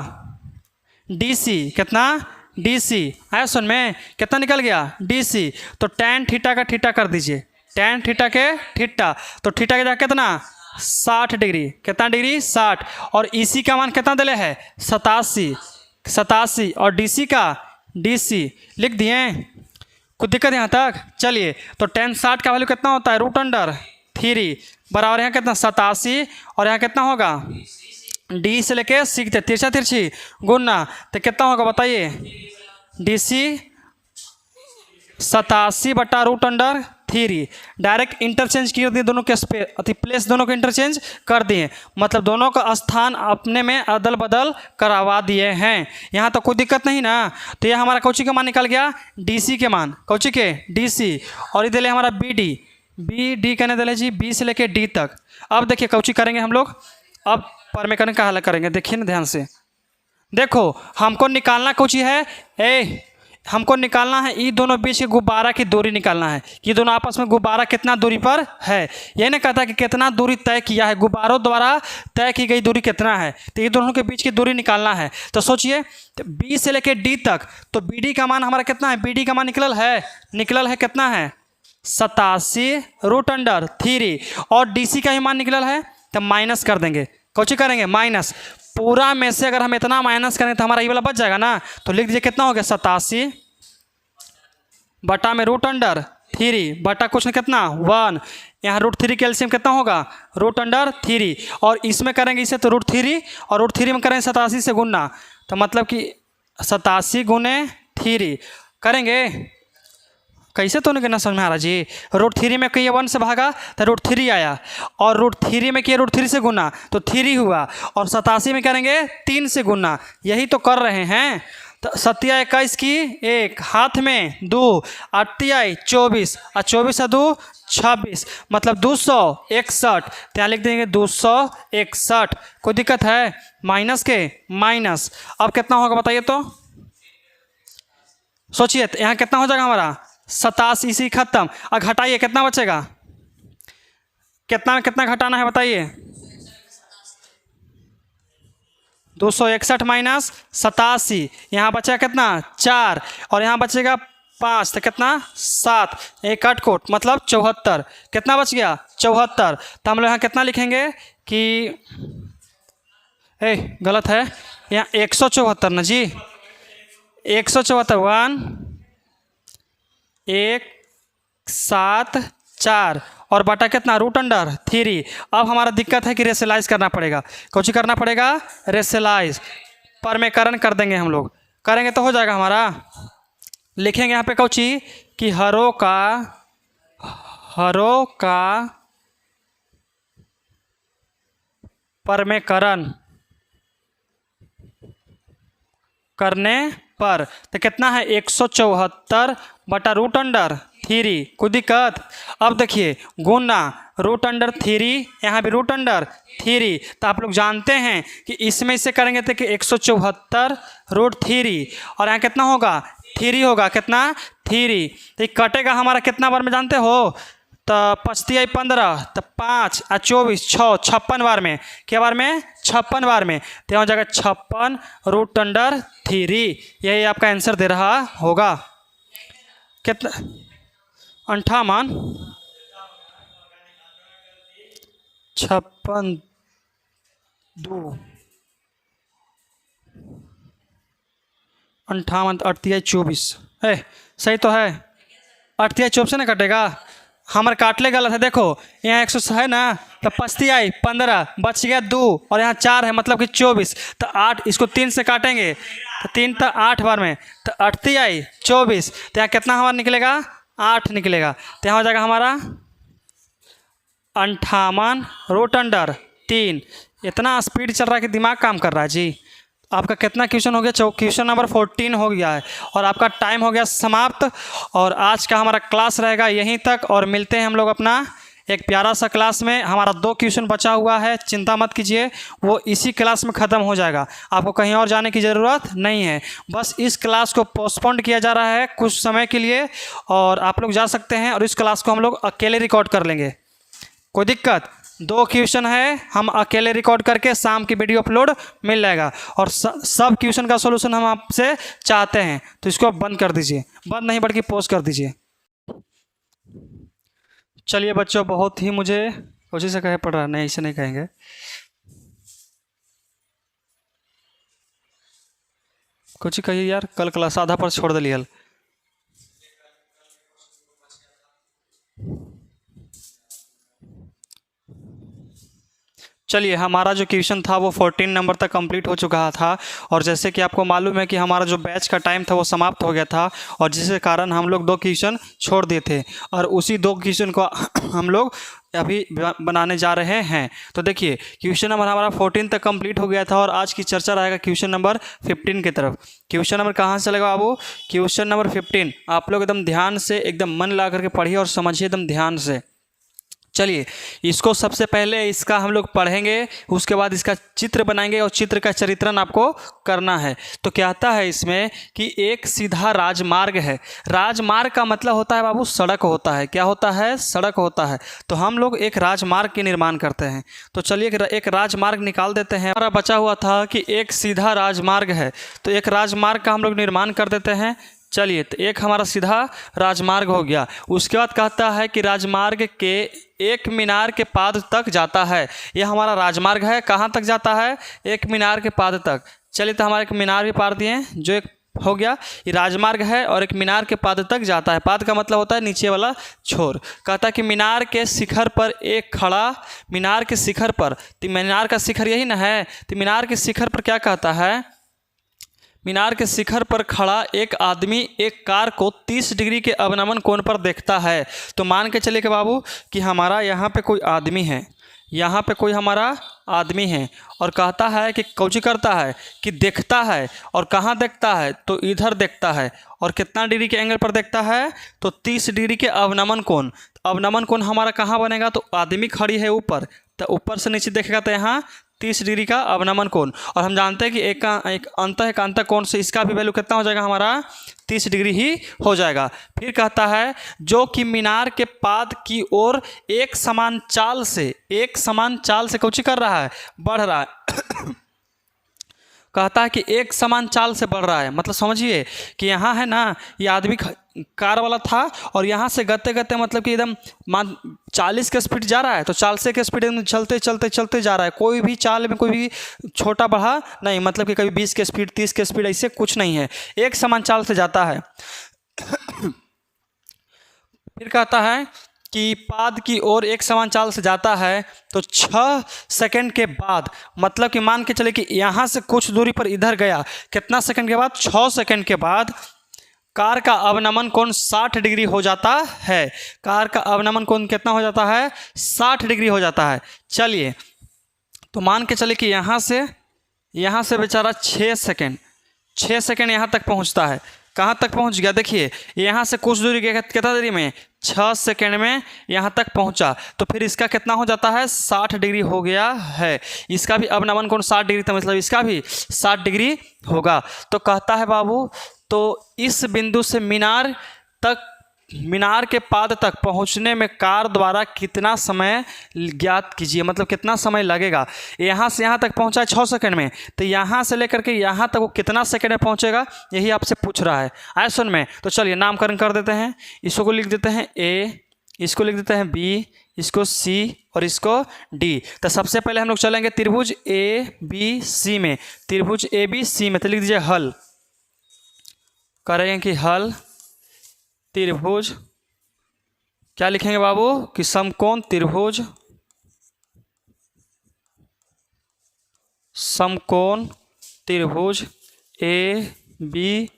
D C. कितना? D C. आया सुन में? कितना निकल गया? D C. तो टेन थीटा का थीटा कर दीजिए, टेन थीटा के थीटा। तो थीटा के जाकर कितना? 60 डिग्री। कितना डिग्री? 60। और ई सी का मान कितना दिले है? 87। और डी सी का लिख दिए। कुछ दिक्कत यहाँ तक? चलिए तो टेन 60 का वैल्यू कितना होता है? √3 बराबर यहाँ कितना? 87। और यहाँ कितना होगा? डी से लेके सी तिरछा तिरछी गुणना। तो कितना होगा बताइए? D C 87/√3। डायरेक्ट इंटरचेंज किए दिए दोनों के प्लेस, दोनों को इंटरचेंज कर दिए, मतलब दोनों का स्थान अपने में अदल बदल करवा दिए हैं। यहाँ तो कोई दिक्कत नहीं ना। तो ये हमारा कौची का मान निकल गया? डीसी के मान। कौची के? डीसी। और इधर हमारा बी डी कहने दिले जी बी से लेके डी तक। अब देखिए कौची करेंगे हम लोग? अब परमेकरण का हल करेंगे। देखिए ना ध्यान से, देखो हमको निकालना कौची है? हमको निकालना है ये दोनों बीच के गुब्बारा की दूरी निकालना है कि दोनों आपस में गुब्बारा कितना दूरी पर है। ये नहीं कहता कि कितना दूरी तय किया है, गुब्बारों द्वारा तय की गई दूरी कितना है। तो ये दोनों के बीच की दूरी निकालना है। तो सोचिए बी से लेके डी तक, तो बी डी का मान हमारा कितना है? बी डी का मान निकल है कितना है? 87√3। और डी सी का ही मान निकल है, तो माइनस कर देंगे। कौची करेंगे? माइनस। पूरा में से अगर हम इतना माइनस करें तो हमारा ये वाला बच जाएगा ना। तो लिख दीजिए कितना हो गया? 87/√3 बटा कुछ कितना? 1। यहाँ √3 के एलसीएम कितना होगा? √3। और इसमें करेंगे इसे तो √3, और √3 में करेंगे 87 से गुणना। तो मतलब कि 87 × 3 करेंगे। कैसे तो नहीं करना समझ में आ रहा जी? √3 में किए 1 से भागा तो √3 आया, और √3 में किए √3 से गुना तो 3 हुआ, और 87 में करेंगे 3 से गुना। यही तो कर रहे हैं। तो 7 21 की 1, हाथ में 2, 8 24, और 24 2 26, मतलब 261। तो यहाँ लिख देंगे 261। कोई दिक्कत है? माइनस के माइनस। अब कितना होगा बताइए तो? सोचिए यहाँ कितना हो जाएगा हमारा? 87 इसी खत्म। अब घटाइए कितना बचेगा? कितना में कितना घटाना है बताइए? 261 माइनस 87, यहाँ बचेगा कितना? 4, और यहाँ बचेगा 5, तो कितना? 7। एक कट कोट मतलब 74। कितना बच गया? 74। तो हम लोग यहाँ कितना लिखेंगे कि गलत है, यहाँ 174 ना जी। 174 174 और बटा कितना? √3। अब हमारा दिक्कत है कि रेशलाइज करना पड़ेगा। कुछ करना पड़ेगा? रेशलाइज। परमेकरण कर देंगे हम लोग। करेंगे तो हो जाएगा हमारा। लिखेंगे यहाँ पे कौची कि हरों का परमेकरण करने पर तो कितना है? 174/√3। कोई दिक्कत? अब देखिए गुना √3, यहाँ भी √3। तो आप लोग जानते हैं कि इसमें से करेंगे तो कि 174√3, और यहाँ कितना होगा? 3 होगा। कितना? 3। तो ये कटेगा हमारा कितना बार में जानते हो? तो 5 आई 15 तो 5 आ 24 6 56 बार में, क्या बार में 56 बार में, तो यहाँ हो जाएगा 56√3। यही आपका आंसर दे रहा होगा। कितना 58 56 2 58 8 24 है, सही तो है। 8 24 से ना कटेगा, हमारे काटले गलत है। देखो यहाँ 100 है ना, तो 5 आई 15 बच गया 2 और यहाँ 4 है मतलब कि 24, तो 8 इसको 3 से काटेंगे तो 3 तो 8 बार में, तो 8 आई 24, तो यहाँ कितना हमारा निकलेगा 8 निकलेगा। तो यहाँ हो जाएगा हमारा 58√3। इतना स्पीड चल रहा है कि दिमाग काम कर रहा है जी। आपका कितना क्वेश्चन हो गया, क्वेश्चन नंबर 14 हो गया है और आपका टाइम हो गया समाप्त। और आज का हमारा क्लास रहेगा यहीं तक और मिलते हैं हम लोग अपना एक प्यारा सा क्लास में। हमारा 2 क्वेश्चन बचा हुआ है, चिंता मत कीजिए, वो इसी क्लास में ख़त्म हो जाएगा। आपको कहीं और जाने की ज़रूरत नहीं है, बस इस क्लास को पोस्टपोन्ड किया जा रहा है कुछ समय के लिए और आप लोग जा सकते हैं और इस क्लास को हम लोग अकेले रिकॉर्ड कर लेंगे, कोई दिक्कत। 2 क्वेश्चन है, हम अकेले रिकॉर्ड करके शाम की वीडियो अपलोड मिल जाएगा और सब क्वेश्चन का सोल्यूशन हम आपसे चाहते हैं, तो इसको आप बंद कर दीजिए, बंद नहीं बल्कि पोस्ट कर दीजिए। चलिए बच्चों, बहुत ही मुझे उसी से कहे पड़ रहा है, नहीं इसे नहीं कहेंगे। कुछ कहिए यार, कल क्लास आधा पर छोड़ दिलिए। चलिए, हमारा जो क्वेश्चन था वो 14 नंबर तक कंप्लीट हो चुका था और जैसे कि आपको मालूम है कि हमारा जो बैच का टाइम था वो समाप्त हो गया था और जिसके कारण हम लोग 2 क्वेश्चन छोड़ दिए थे और उसी 2 क्वेश्चन को हम लोग अभी बनाने जा रहे हैं। तो देखिए, क्वेश्चन नंबर हमारा 14 तक कंप्लीट हो गया था और आज की चर्चा रहेगा क्वेश्चन नंबर 15 की तरफ। क्वेश्चन नंबर कहाँ से चलेगा बाबू, क्वेश्चन नंबर 15। आप लोग एकदम ध्यान से, एकदम मन ला करके पढ़िए और समझिए एकदम ध्यान से। चलिए, इसको सबसे पहले इसका हम लोग पढ़ेंगे, उसके बाद इसका चित्र बनाएंगे और चित्र का चरित्रण आपको करना है। तो क्या आता है इसमें कि एक सीधा राजमार्ग है। राजमार्ग का मतलब होता है बाबू सड़क होता है। क्या होता है, सड़क होता है। तो हम लोग एक राजमार्ग के निर्माण करते हैं। तो चलिए एक राजमार्ग निकाल देते हैं। हमारा बचा हुआ था कि एक सीधा राजमार्ग है, तो एक राजमार्ग का हम लोग निर्माण कर देते हैं। चलिए, तो एक हमारा सीधा राजमार्ग हो गया। उसके बाद कहता है कि राजमार्ग के एक मीनार के पाद तक जाता है। यह हमारा राजमार्ग है, कहाँ तक जाता है, एक मीनार के पाद तक। चलिए, तो हमारे एक मीनार भी पार दिए, जो एक हो गया, ये राजमार्ग है और एक मीनार के पाद तक जाता है। पाद का मतलब होता है नीचे वाला छोर। कहता है कि मीनार के शिखर पर एक खड़ा, मीनार के शिखर पर, तो मीनार का शिखर यही ना है, तो मीनार के शिखर पर क्या कहता है, मीनार के शिखर पर खड़ा एक आदमी एक कार को 30 डिग्री के अवनमन कोण पर देखता है। तो मान के चलिए कि बाबू कि हमारा यहाँ पे कोई आदमी है, यहाँ पे कोई हमारा आदमी है और कहता है कि कौची करता है कि देखता है। और कहाँ देखता है, तो इधर देखता है। और कितना डिग्री के एंगल पर देखता है, तो 30 डिग्री के अवनमन कोण। अवनमन कोण हमारा कहाँ बनेगा, तो आदमी खड़ी है ऊपर, तो ऊपर से नीचे देखेगा तो यहाँ 30 डिग्री का अवनमन कोण। और हम जानते हैं कि एक अंतः कोण से इसका भी वैल्यू कितना हो जाएगा, हमारा 30 डिग्री ही हो जाएगा। फिर कहता है जो कि मीनार के पाद की ओर एक समान चाल से कुछ कर रहा है, बढ़ रहा है। कहता है कि एक समान चाल से बढ़ रहा है, मतलब समझिए कि यहाँ है ना, ये आदमी कार वाला था और यहाँ से गते गते मतलब कि एकदम 40 के स्पीड जा रहा है, तो 40 के स्पीड एकदम चलते जा रहा है। कोई भी चाल में कोई भी छोटा बढ़ा नहीं, मतलब कि कभी 20 के स्पीड 30 के स्पीड ऐसे कुछ नहीं है, एक समान चाल से जाता है। फिर कहता है कि पाद की ओर एक समान चाल से जाता है, तो 6 सेकंड के बाद, मतलब कि मान के चले कि यहाँ से कुछ दूरी पर इधर गया, कितना सेकंड के बाद, 6 सेकंड के बाद कार का अवनमन कोण 60 डिग्री हो जाता है। कार का अवनमन कोण कितना हो जाता है, 60 डिग्री हो जाता है। चलिए, तो मान के चले कि यहाँ से बेचारा 6 सेकंड यहाँ तक पहुँचता है। कहाँ तक पहुँच गया, देखिए यहाँ से कुछ दूरी गया, कितना देरी में, 6 सेकंड में यहाँ तक पहुँचा, तो फिर इसका कितना हो जाता है, 60 डिग्री हो गया है। इसका भी अवनमन कोण 60 डिग्री था, मतलब इसका भी 60 डिग्री होगा। तो कहता है बाबू, तो इस बिंदु से मीनार तक मीनार के पाद तक पहुंचने में कार द्वारा कितना समय ज्ञात कीजिए, मतलब कितना समय लगेगा। यहाँ से यहाँ तक पहुँचा है 6 सेकंड में, तो यहाँ से लेकर के यहाँ तक वो कितना सेकंड में पहुँचेगा यही आपसे पूछ रहा है। आए सुन में, तो चलिए नामकरण कर देते हैं। इसको लिख देते हैं ए, इसको लिख देते हैं बी, इसको सी और इसको डी। तो सबसे पहले हम लोग चलेंगे त्रिभुज ए बी सी में, त्रिभुज ए बी सी में। तो लिख दीजिए हल, करेंगे कि हल त्रिभुज, क्या लिखेंगे बाबू कि समकोण त्रिभुज, समकोण त्रिभुज ए बी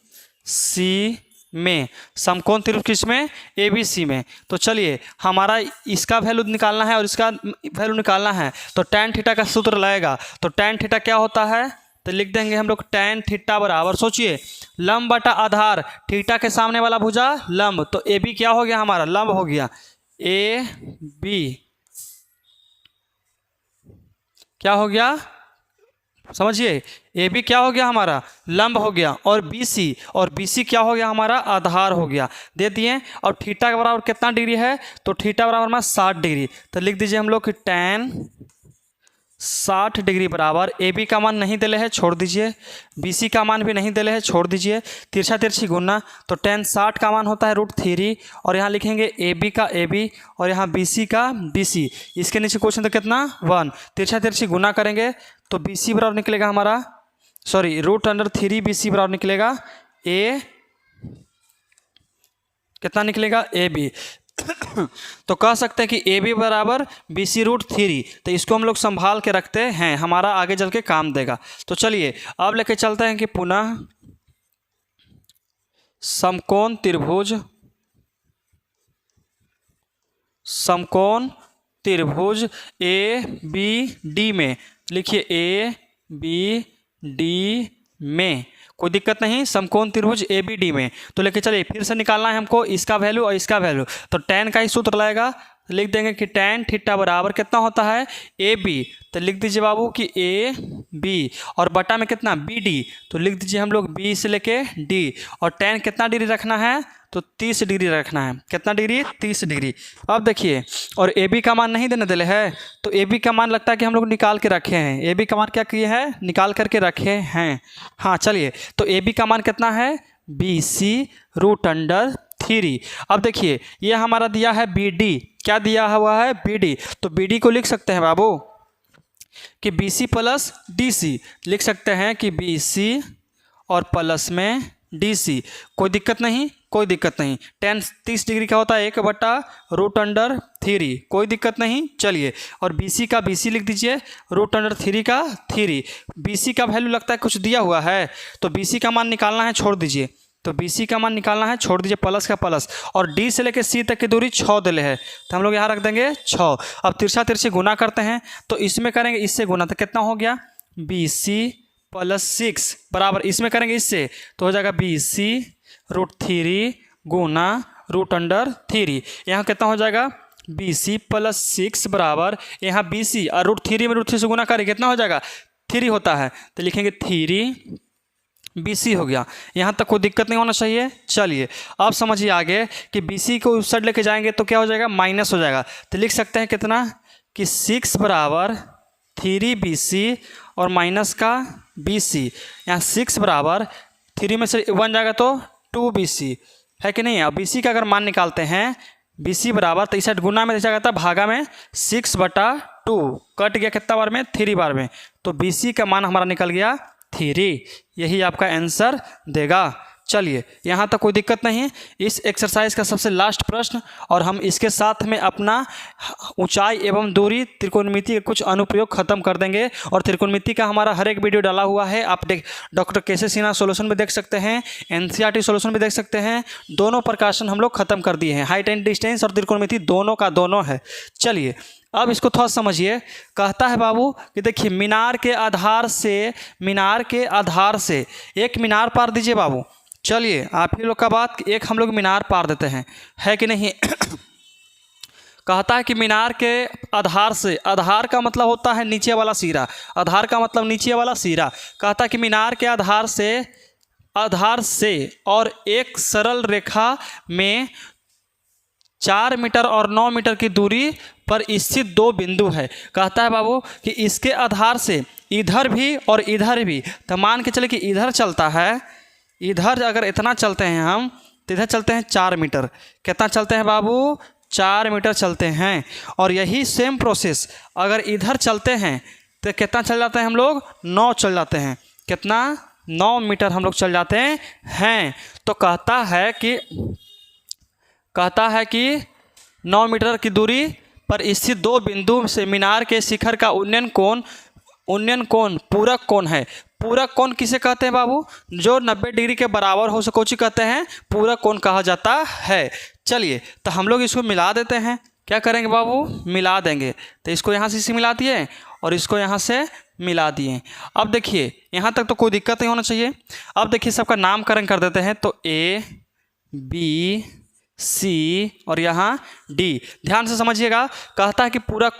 सी में, समकोण त्रिभुज किस में, ए बी सी में। तो चलिए हमारा इसका वैल्यू निकालना है और इसका वैल्यू निकालना है, तो tan थीटा का सूत्र लगेगा। तो tan थीटा क्या होता है, तो लिख देंगे हम लोग tan थीटा बराबर, सोचिए लंब बटा आधार, थीटा के सामने वाला भुजा लंब, तो ए बी क्या हो गया हमारा, लंब हो गया। ए बी क्या हो गया, समझिए, ए बी क्या हो गया हमारा, लंब हो गया। और बी सी क्या हो गया हमारा, आधार हो गया, दे दिए। और थीटा के बराबर कितना डिग्री है, तो थीटा बराबर में 60 डिग्री। तो लिख दीजिए हम लोग कि tan 60 डिग्री बराबर, ए बी का मान नहीं दिले है छोड़ दीजिए, बी सी का मान भी नहीं दिले है छोड़ दीजिए, तिरछा तिरछी गुना, तो tan 60 का मान होता है √3, और यहाँ लिखेंगे ए बी का ए बी और यहाँ बी सी का बी सी। इसके नीचे क्वेश्चन तो कितना 1, तिरछा तिरछी गुना करेंगे तो बी सी बराबर निकलेगा हमारा, सॉरी √3 बी सी बराबर निकलेगा ए, कितना निकलेगा ए बी। तो कह सकते हैं कि ए बी बराबर बी सी √3। तो इसको हम लोग संभाल के रखते हैं, हमारा आगे चल के काम देगा। तो चलिए अब लेके चलते हैं कि पुनः समकोण त्रिभुज, समकोण त्रिभुज ए बी डी में, लिखिए ए बी डी में, कोई दिक्कत नहीं, समकोण त्रिभुज ए बी डी में। तो लेके चलिए फिर से निकालना है हमको इसका वैल्यू और इसका वैल्यू। तो tan का ही सूत्र लगेगा, लिख देंगे कि tan थीटा बराबर कितना होता है, ए बी। तो लिख दीजिए बाबू कि ए बी और बटा में कितना बी डी, तो लिख दीजिए हम लोग बी से लेके डी। और tan कितना डिग्री रखना है, तो 30 डिग्री रखना है, कितना डिग्री, 30 डिग्री। अब देखिए, और ए बी का मान नहीं देने दिले है, तो ए बी का मान लगता है कि हम लोग निकाल के रखे हैं, ए बी का मान क्या किए हैं, निकाल करके रखे हैं। हाँ चलिए, तो ए बी का मान कितना है, बी सी √3। अब देखिए ये हमारा दिया है बी डी, क्या दिया हुआ है, बी डी। तो बी डी को लिख सकते हैं बाबू कि B C plus D C, लिख सकते हैं कि बी सी और प्लस में डी सी, कोई दिक्कत नहीं, कोई दिक्कत नहीं। tan 30 डिग्री का होता है 1/√3, कोई दिक्कत नहीं। चलिए, और बी सी का बी सी लिख दीजिए √3 का 3। बी सी का वैल्यू लगता है कुछ दिया हुआ है, तो बी सी का मान निकालना है, छोड़ दीजिए। तो बी सी का मान निकालना है, छोड़ दीजिए, प्लस का प्लस। और डी से लेकर सी तक की दूरी 6 दिले है, तो हम लोग यहाँ रख देंगे 6। अब तिरछा तिरछी गुना करते हैं, तो इसमें करेंगे इससे गुना, तो कितना हो गया, बी सी प्लस 6 बराबर, इसमें करेंगे इससे तो हो जाएगा बी सी √3 गुना √3। यहाँ कितना हो जाएगा, बी सी प्लस 6 बराबर, यहाँ बी सी और √3 में √3 से गुना करें कितना हो जाएगा, 3 होता है, तो लिखेंगे 3 बी सी हो गया। यहाँ तक कोई दिक्कत नहीं होना चाहिए। चलिए अब समझिए आगे कि बी सी को उस साइड लेके जाएंगे तो क्या हो जाएगा, माइनस हो जाएगा। तो लिख सकते हैं कितना कि 6 बराबर 3 बी सी और माइनस का बी सी, यहाँ 6 बराबर 3 में से 1 जाएगा तो 2 बी सी है कि नहीं। अब बी सी का अगर मान निकालते हैं, बी सी बराबर, तो इस साइड गुना में देखा था, भागा में 6/2 कट गया कितना बार में, 3 बार में, तो बी सी का मान हमारा निकल गया 3। यही आपका आंसर देगा। चलिए यहाँ तक कोई दिक्कत नहीं। इस एक्सरसाइज का सबसे लास्ट प्रश्न, और हम इसके साथ में अपना ऊंचाई एवं दूरी त्रिकोणमिति के कुछ अनुप्रयोग खत्म कर देंगे। और त्रिकोणमिति का हमारा हर एक वीडियो डाला हुआ है, आप डॉक्टर केसे सिन्हा सोल्यूशन भी देख सकते हैं, एनसीईआरटी सोल्यूशन भी देख सकते हैं। दोनों प्रकाशन हम लोग खत्म कर दिए हैं, हाइट एंड डिस्टेंस और त्रिकोणमिति दोनों का दोनों है। चलिए अब इसको थोड़ा समझिए। कहता है बाबू कि देखिए मीनार के आधार से एक मीनार पार दीजिए बाबू। चलिए आप ही लोग का बात, एक हम लोग मीनार पार देते हैं, है कि नहीं। कहता है कि मीनार के आधार से, आधार का मतलब होता है नीचे वाला सिरा, आधार का मतलब नीचे वाला सिरा। कहता है कि मीनार के आधार से और एक सरल रेखा में 4 मीटर और 9 मीटर की दूरी पर स्थित दो बिंदु है। कहता है बाबू कि इसके आधार से इधर भी और इधर भी, तो मान के चले कि इधर चलता है, इधर अगर इतना चलते हैं हम, तो इधर चलते हैं 4 मीटर। कितना चलते हैं बाबू? 4 मीटर चलते हैं। और यही सेम प्रोसेस अगर इधर चलते हैं तो कितना चल जाते हैं हम लोग? 9 चल जाते हैं। कितना? 9 मीटर हम लोग चल जाते हैं। तो कहता है कि 9 मीटर की दूरी पर स्थित दो बिंदु से मीनार के शिखर का उन्नयन कोण पूरक कोण है। पूरक कोण किसे कहते हैं बाबू? जो 90 डिग्री के बराबर हो, उसे कौन कहते हैं? पूरक कोण कहा जाता है। चलिए तो हम लोग इसको मिला देते हैं। क्या करेंगे बाबू? मिला देंगे। तो इसको यहाँ से इसे मिला दिए और इसको यहाँ से मिला दिए। अब देखिए यहाँ तक तो कोई दिक्कत नहीं होना चाहिए। अब देखिए सबका नामकरण कर देते हैं। तो A, B, C और यहाँ D। ध्यान से समझिएगा। कहता है कि पूरक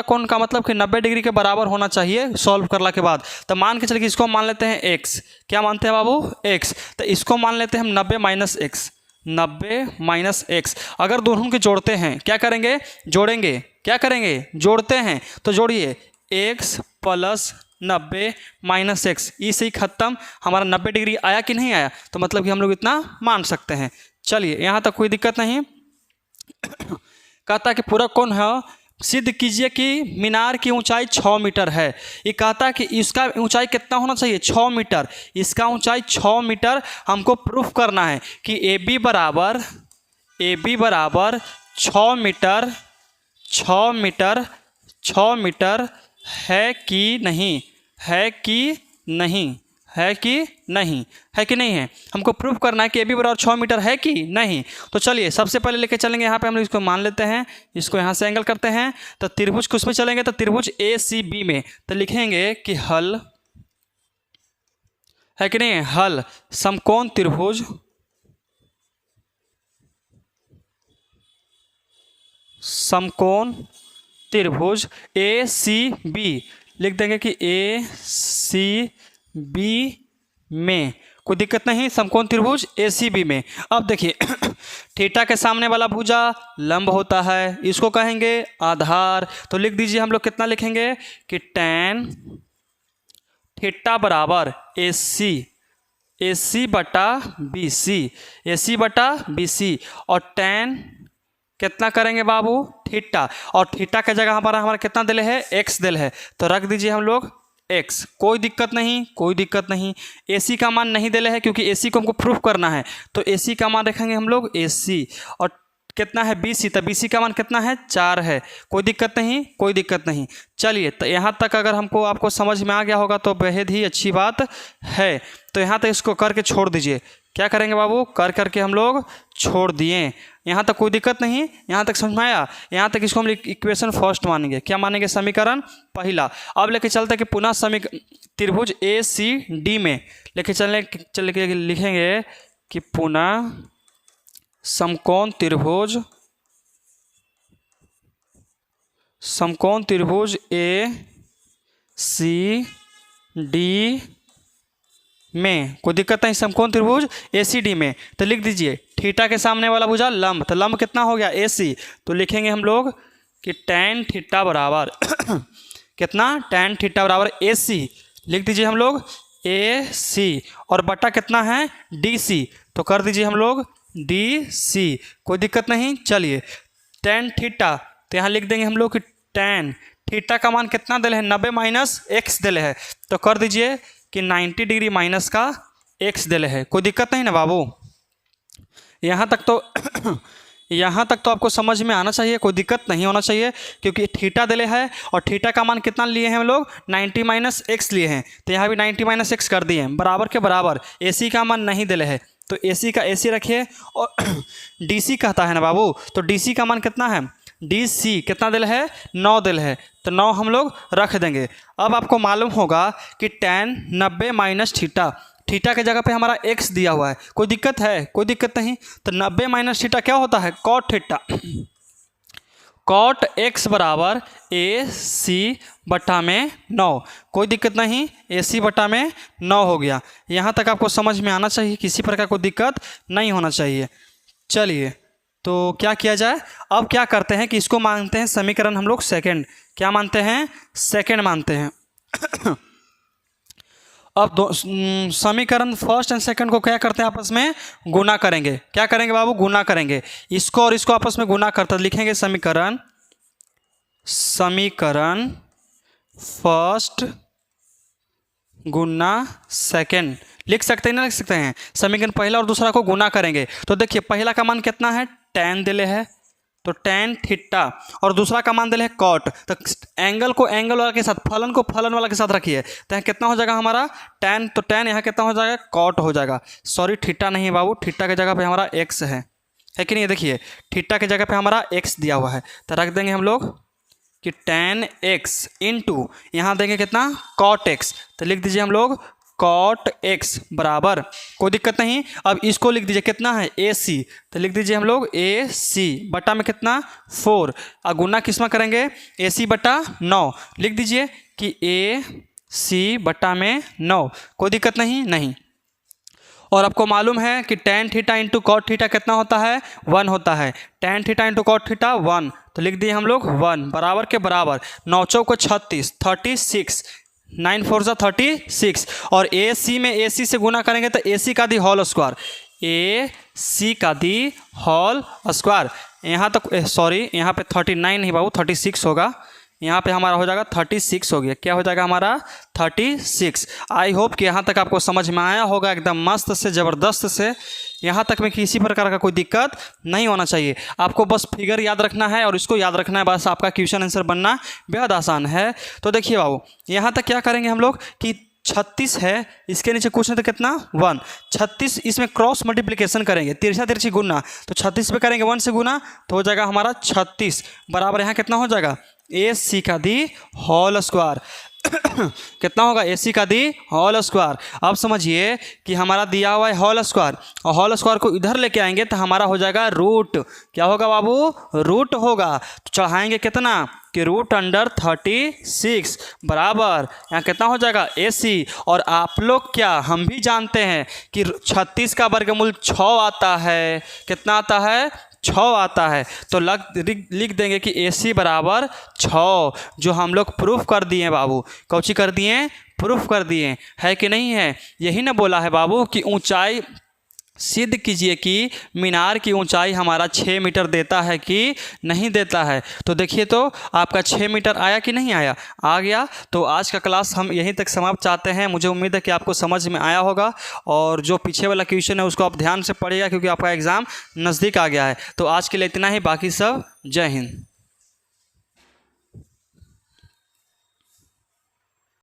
कोण का मतलब कि 90 डिग्री के बराबर होना चाहिए सॉल्व करने के बाद। तो मान के चलिए कि इसको मान लेते हैं x। क्या मानते हैं बाबू? x। तो इसको मान लेते हैं हम 90 माइनस x। 90 minus x। अगर दोनों के जोड़ते हैं, क्या करेंगे? जोड़ेंगे। क्या करेंगे? जोड़ते हैं। तो जोड़िए x प्लस 90 माइनस x। इसे ही खत्म। हमारा 90 डिग्री आया कि नहीं आया? तो मतलब कि हम लोग इतना मान सकते हैं। चलिए यहाँ तक कोई दिक्कत नहीं। कहता है कि पूरक कोण है, सिद्ध कीजिए कि मीनार की ऊंचाई 6 मीटर है। ये कहता है कि इसका ऊंचाई कितना होना चाहिए? 6 मीटर। इसका ऊंचाई 6 मीटर हमको प्रूफ करना है कि AB बराबर 6 मीटर है कि नहीं? है कि नहीं? है कि नहीं? है कि नहीं है? हमको प्रूफ करना है कि AB बराबर 6 मीटर है कि नहीं। तो चलिए सबसे पहले लेके चलेंगे यहाँ पे हम लोग इसको मान लेते हैं। इसको यहाँ से एंगल करते हैं। तो त्रिभुज किस में चलेंगे? तो त्रिभुज ACB में। तो लिखेंगे कि हल है कि नहीं? हल समकोण त्रिभुज ACB। लिख देंगे कि ACB में। कोई दिक्कत नहीं। समकोण त्रिभुज ACB में। अब देखिए थीटा के सामने वाला भुजा लंब होता है, इसको कहेंगे आधार। तो लिख दीजिए हम लोग कितना लिखेंगे कि tan थीटा बराबर AC बटा BC और tan कितना करेंगे बाबू? थीटा। और थीटा के जगह हमारा कितना दिल है? x दिल है। तो रख दीजिए हम लोग x। कोई दिक्कत नहीं। AC का मान नहीं दिले है क्योंकि AC को हमको प्रूफ करना है। तो AC का मान रखेंगे हम लोग AC। और कितना है? BC। तो BC का मान कितना है? 4 है। कोई दिक्कत नहीं। चलिए तो यहाँ तक अगर आपको समझ में आ गया होगा तो बेहद ही अच्छी बात है। तो यहाँ तक इसको करके छोड़ दीजिए। क्या करेंगे बाबू? करके हम लोग छोड़ दिए। यहाँ तक कोई दिक्कत नहीं। यहाँ तक समझ में आया? यहाँ तक इसको हम इक्वेशन फर्स्ट मानेंगे। क्या मानेंगे? समीकरण पहला। अब लेके चलते कि पुनः त्रिभुज ACD में लेके चल के लिखेंगे कि पुनः समकोण त्रिभुज ACD में। कोई दिक्कत नहीं। समकोण त्रिभुज ACD में। तो लिख दीजिए थीटा के सामने वाला भुजा लंब। तो लंब कितना हो गया? AC। तो लिखेंगे हम लोग कि tan थीटा बराबर कितना? tan थीटा बराबर AC। लिख दीजिए हम लोग AC। और बटा कितना है? DC। तो कर दीजिए हम लोग DC। कोई दिक्कत नहीं। चलिए tan थीटा, तो यहाँ लिख देंगे हम लोग कि tan थीटा का मान कितना दिल है? 90 माइनस x दिल है। तो कर दीजिए कि 90 डिग्री माइनस का x दिल है। कोई दिक्कत नहीं ना बाबू? यहाँ तक तो आपको समझ में आना चाहिए। कोई दिक्कत नहीं होना चाहिए क्योंकि थीटा दिले है और थीटा का मान कितना लिए हैं हम लोग? 90 माइनस x लिए हैं। तो यहाँ भी 90 माइनस x कर दिए हैं बराबर के बराबर। AC का मान नहीं दिले है तो AC का AC रखिए। और DC कहता है ना बाबू, तो DC का मान कितना है? DC कितना दिल है? 9 दिल है। तो 9 हम लोग रख देंगे। अब आपको मालूम होगा कि tan 90 माइनस थीटा के जगह पे हमारा x दिया हुआ है। कोई दिक्कत है? कोई दिक्कत नहीं। तो 90 माइनस थीटा क्या होता है? cot theta. cot x बराबर AC बटा में 9। कोई दिक्कत नहीं। AC बटा में 9 हो गया। यहाँ तक आपको समझ में आना चाहिए। किसी प्रकार कोई दिक्कत नहीं होना चाहिए। चलिए तो क्या किया जाए, अब क्या करते हैं कि इसको मानते हैं समीकरण हम लोग सेकंड। क्या मानते हैं, सेकंड मानते हैं। अब समीकरण फर्स्ट एंड सेकंड को क्या करते हैं, आपस में गुना करेंगे। क्या करेंगे बाबू, गुना करेंगे। इसको और इसको आपस में गुना करते लिखेंगे समीकरण फर्स्ट गुना सेकंड। लिख सकते हैं ना, लिख सकते हैं। समीकरण पहला और दूसरा को गुना करेंगे तो देखिए पहला का मान कितना है, tan दिले है तो tan थीटा, और दूसरा का मान दिले है cot। तो एंगल को एंगल वाला के साथ, फलन को फलन वाला के साथ रखिए तो यहाँ कितना हो जाएगा हमारा tan, तो tan यहाँ कितना हो जाएगा, cot हो जाएगा। सॉरी थीटा नहीं बाबू, थीटा की जगह पे हमारा x है कि नहीं। देखिए थीटा की जगह पे हमारा x दिया हुआ है तो रख देंगे हम लोग कि tan x इंटू यहाँ देंगे कितना, cot x। तो लिख दीजिए हम लोग cot x बराबर, कोई दिक्कत नहीं। अब इसको लिख दीजिए कितना है, AC। तो लिख दीजिए हम लोग AC बटा में कितना 4, और गुना किस में करेंगे, AC बटा 9। लिख दीजिए कि AC बटा में 9, कोई दिक्कत नहीं। और आपको मालूम है कि tan theta into cot theta कितना होता है, 1 होता है। tan theta into cot theta 1, तो लिख दिए हम लोग 1 बराबर के बराबर 9 चौको 36, 36, 9 4 जा 36। और AC में AC से गुना करेंगे तो AC का दी होल स्क्वायर, AC का दी होल स्क्वायर। यहाँ तक सॉरी यहाँ पे 39 नहीं बाबू 36 होगा, यहाँ पे हमारा हो जाएगा 36 हो गया। क्या हो जाएगा हमारा 36। आई होप कि यहाँ तक आपको समझ में आया होगा एकदम मस्त से, ज़बरदस्त से। यहाँ तक में किसी प्रकार का कोई दिक्कत नहीं होना चाहिए। आपको बस फिगर याद रखना है और इसको याद रखना है, बस आपका क्वेश्चन आंसर बनना बेहद आसान है। तो देखिए बाबू यहाँ तक क्या करेंगे हम लोग कि 36 है, इसके नीचे कुछ नहीं तो कितना 1, 36 इसमें क्रॉस मल्टीप्लिकेशन करेंगे, तिरछा तिरछी गुना, तो 36 पे करेंगे 1 से गुना तो हो जाएगा हमारा 36 बराबर यहाँ कितना हो जाएगा, AC का दी होल स्क्वायर। कितना होगा, AC का दी होल स्क्वायर। अब समझिए कि हमारा दिया हुआ है होल स्क्वायर, और होल स्क्वायर को इधर लेके आएंगे तो हमारा हो जाएगा रूट। क्या होगा बाबू, रूट होगा। तो चढ़ाएंगे कितना कि रूट अंडर 36 बराबर यहाँ कितना हो जाएगा AC। और आप लोग क्या, हम भी जानते हैं कि 36 का वर्गमूल 6 आता है। कितना आता है, 6 आता है। तो लिख देंगे कि AC बराबर 6, जो हम लोग प्रूफ कर दिए बाबू। कौची कर दिए, प्रूफ कर दिए, है कि नहीं है। यही ना बोला है बाबू कि ऊंचाई सिद्ध कीजिए कि मीनार की ऊंचाई हमारा 6 मीटर देता है कि नहीं देता है। तो देखिए तो आपका 6 मीटर आया कि नहीं आया, आ गया। तो आज का क्लास हम यहीं तक समाप्त चाहते हैं। मुझे उम्मीद है कि आपको समझ में आया होगा, और जो पीछे वाला क्वेश्चन है उसको आप ध्यान से पढ़िएगा क्योंकि आपका एग्ज़ाम नज़दीक आ गया है। तो आज के लिए इतना ही, बाकी सब जय हिंद।